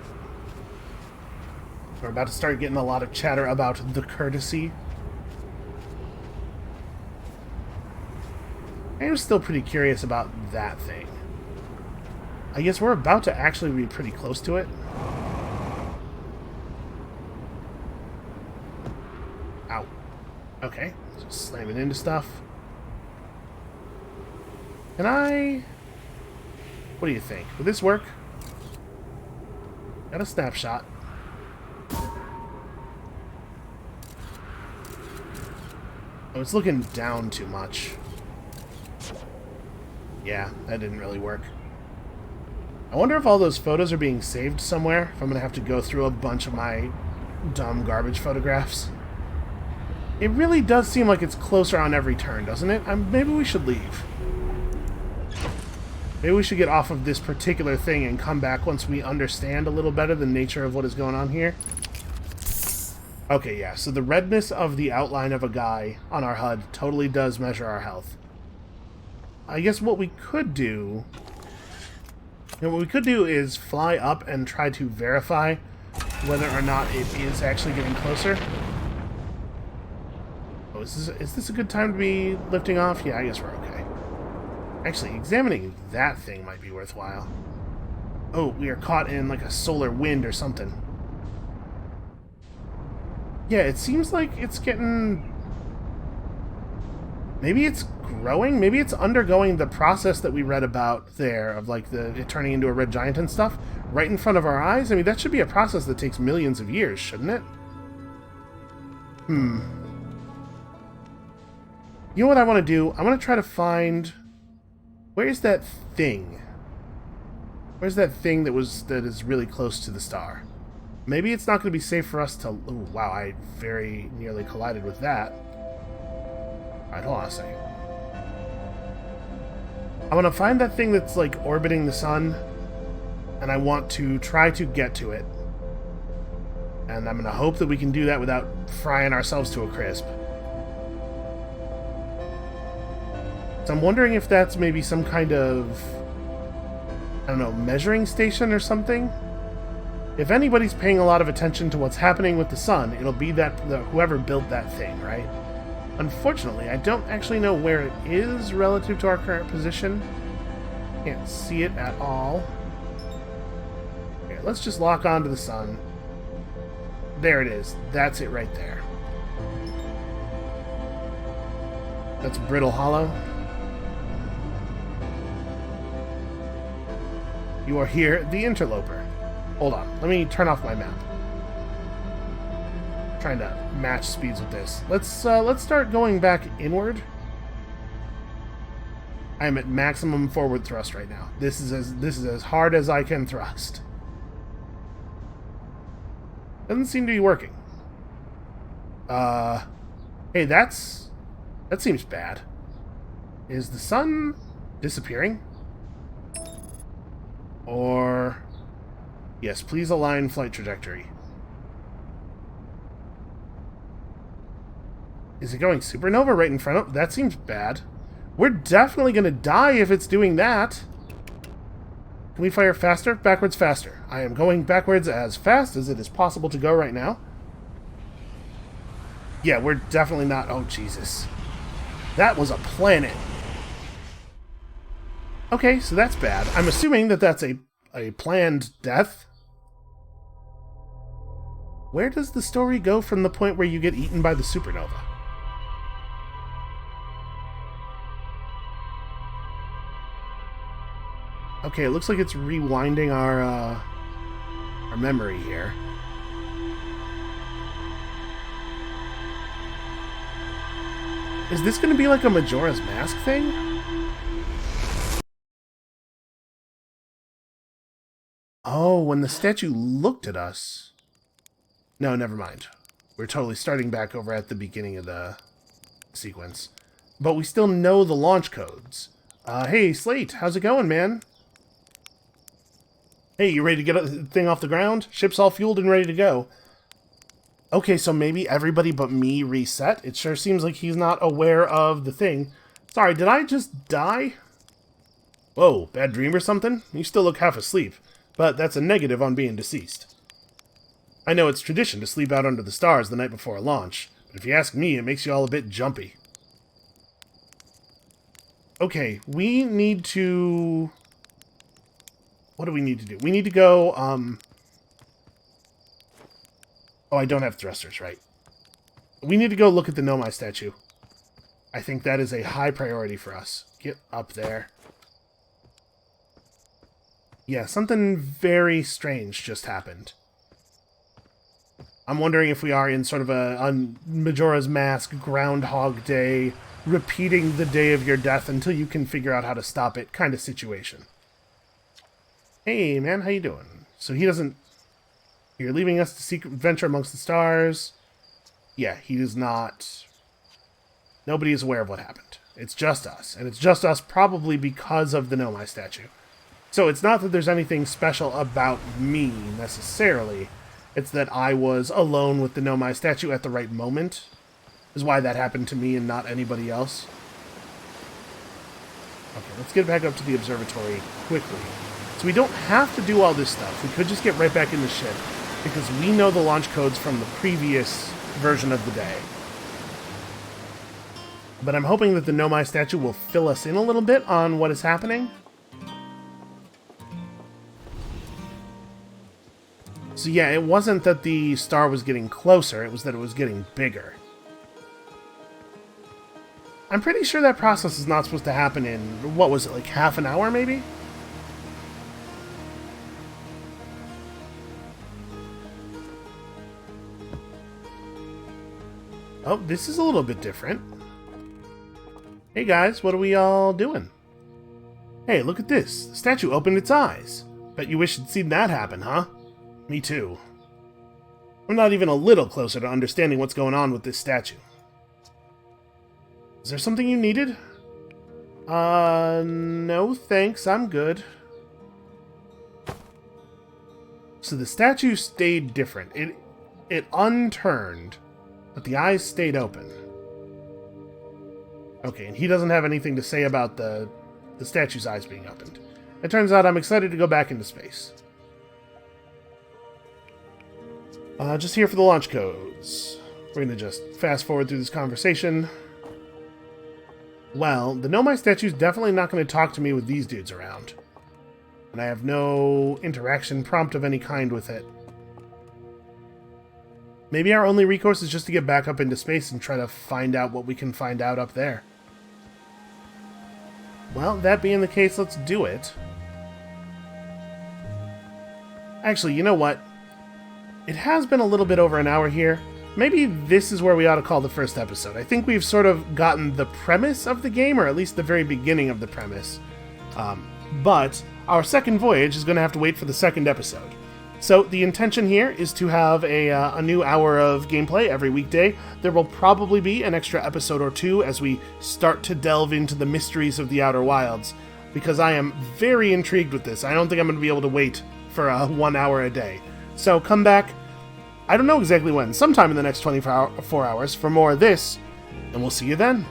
We're about to start getting a lot of chatter about the courtesy. I'm still pretty curious about that thing. I guess we're about to actually be pretty close to it. Ow. Okay, just slamming into stuff. Can I... What do you think? Would this work? Got a snapshot. Oh, it's looking down too much. Yeah, that didn't really work. I wonder if all those photos are being saved somewhere, if I'm going to have to go through a bunch of my dumb garbage photographs. It really does seem like it's closer on every turn, doesn't it? Maybe we should leave. Maybe we should get off of this particular thing and come back once we understand a little better the nature of what is going on here. Okay, yeah, so the redness of the outline of a guy on our HUD totally does measure our health. I guess what we could do... is fly up and try to verify whether or not it is actually getting closer. Oh, is this a good time to be lifting off? Yeah, I guess we're okay. Actually, examining that thing might be worthwhile. Oh, we are caught in like a solar wind or something. Yeah, it seems like it's getting... Maybe it's growing? Maybe it's undergoing the process that we read about there of like it turning into a red giant and stuff right in front of our eyes. I mean, that should be a process that takes millions of years, shouldn't it? You know what I want to do? I want to try to find... Where's that thing? Where's that thing that is really close to the star? Maybe it's not going to be safe for us to... Ooh, wow, I very nearly collided with that. Alright, hold on a second. I want to find that thing that's, like, orbiting the sun, and I want to try to get to it. And I'm going to hope that we can do that without frying ourselves to a crisp. So I'm wondering if that's maybe some kind of... I don't know, measuring station or something? If anybody's paying a lot of attention to what's happening with the sun, it'll be whoever built that thing, right? Unfortunately, I don't actually know where it is relative to our current position. Can't see it at all. Okay, let's just lock onto the sun. There it is. That's it right there. That's Brittle Hollow. You are here, the Interloper. Hold on, let me turn off my map. Trying to match speeds with this. Let's start going back inward. I am at maximum forward thrust right now. This is as hard as I can thrust. Doesn't seem to be working. Hey, that seems bad. Is the sun disappearing? Or... Yes, please align flight trajectory. Is it going supernova right in front of... That seems bad. We're definitely going to die if it's doing that. Can we fire faster? Backwards faster. I am going backwards as fast as it is possible to go right now. Yeah, we're definitely not... Oh, Jesus. That was a planet. Okay, so that's bad. I'm assuming that that's a planned death. Where does the story go from the point where you get eaten by the supernova? Okay, it looks like it's rewinding our memory here. Is this going to be like a Majora's Mask thing? Oh, when the statue looked at us. No, never mind. We're totally starting back over at the beginning of the sequence. But we still know the launch codes. Hey, Slate, how's it going, man? Hey, you ready to get the thing off the ground? Ship's all fueled and ready to go. Okay, so maybe everybody but me reset? It sure seems like he's not aware of the thing. Sorry, did I just die? Whoa, bad dream or something? You still look half asleep, but that's a negative on being deceased. I know it's tradition to sleep out under the stars the night before a launch, but if you ask me, it makes you all a bit jumpy. Okay, we need to... What do we need to do? We need to go, Oh, I don't have thrusters, right. We need to go look at the Nomai statue. I think that is a high priority for us. Get up there. Yeah, something very strange just happened. I'm wondering if we are in sort of a Majora's Mask, Groundhog Day, repeating the day of your death until you can figure out how to stop it kind of situation. Hey, man, how you doing? So he doesn't... You're leaving us to seek adventure amongst the stars. Yeah, he does not... Nobody is aware of what happened. It's just us. And it's just us probably because of the Nomai statue. So it's not that there's anything special about me, necessarily. It's that I was alone with the Nomai statue at the right moment. Is why that happened to me and not anybody else. Okay, let's get back up to the observatory quickly. So we don't have to do all this stuff. We could just get right back in the ship, because we know the launch codes from the previous version of the day. But I'm hoping that the Nomai statue will fill us in a little bit on what is happening. So yeah, it wasn't that the star was getting closer, it was that it was getting bigger. I'm pretty sure that process is not supposed to happen in, what was it, like half an hour maybe? Oh, this is a little bit different. Hey guys, what are we all doing? Hey, look at this. The statue opened its eyes. Bet you wish you'd seen that happen, huh? Me too. We're not even a little closer to understanding what's going on with this statue. Is there something you needed? No thanks, I'm good. So the statue stayed different. It unturned, but the eyes stayed open. Okay, and he doesn't have anything to say about the statue's eyes being opened. It turns out I'm excited to go back into space. Just here for the launch codes. We're going to just fast forward through this conversation. Well, the Nomai statue's definitely not going to talk to me with these dudes around. And I have no interaction prompt of any kind with it. Maybe our only recourse is just to get back up into space and try to find out what we can find out up there. Well, that being the case, let's do it. Actually, you know what? It has been a little bit over an hour here. Maybe this is where we ought to call the first episode. I think we've sort of gotten the premise of the game, or at least the very beginning of the premise. But our second voyage is going to have to wait for the second episode. So the intention here is to have a new hour of gameplay every weekday. There will probably be an extra episode or two as we start to delve into the mysteries of the Outer Wilds, because I am very intrigued with this. I don't think I'm going to be able to wait for 1 hour a day. So come back, I don't know exactly when, sometime in the next 24 hours for more of this, and we'll see you then.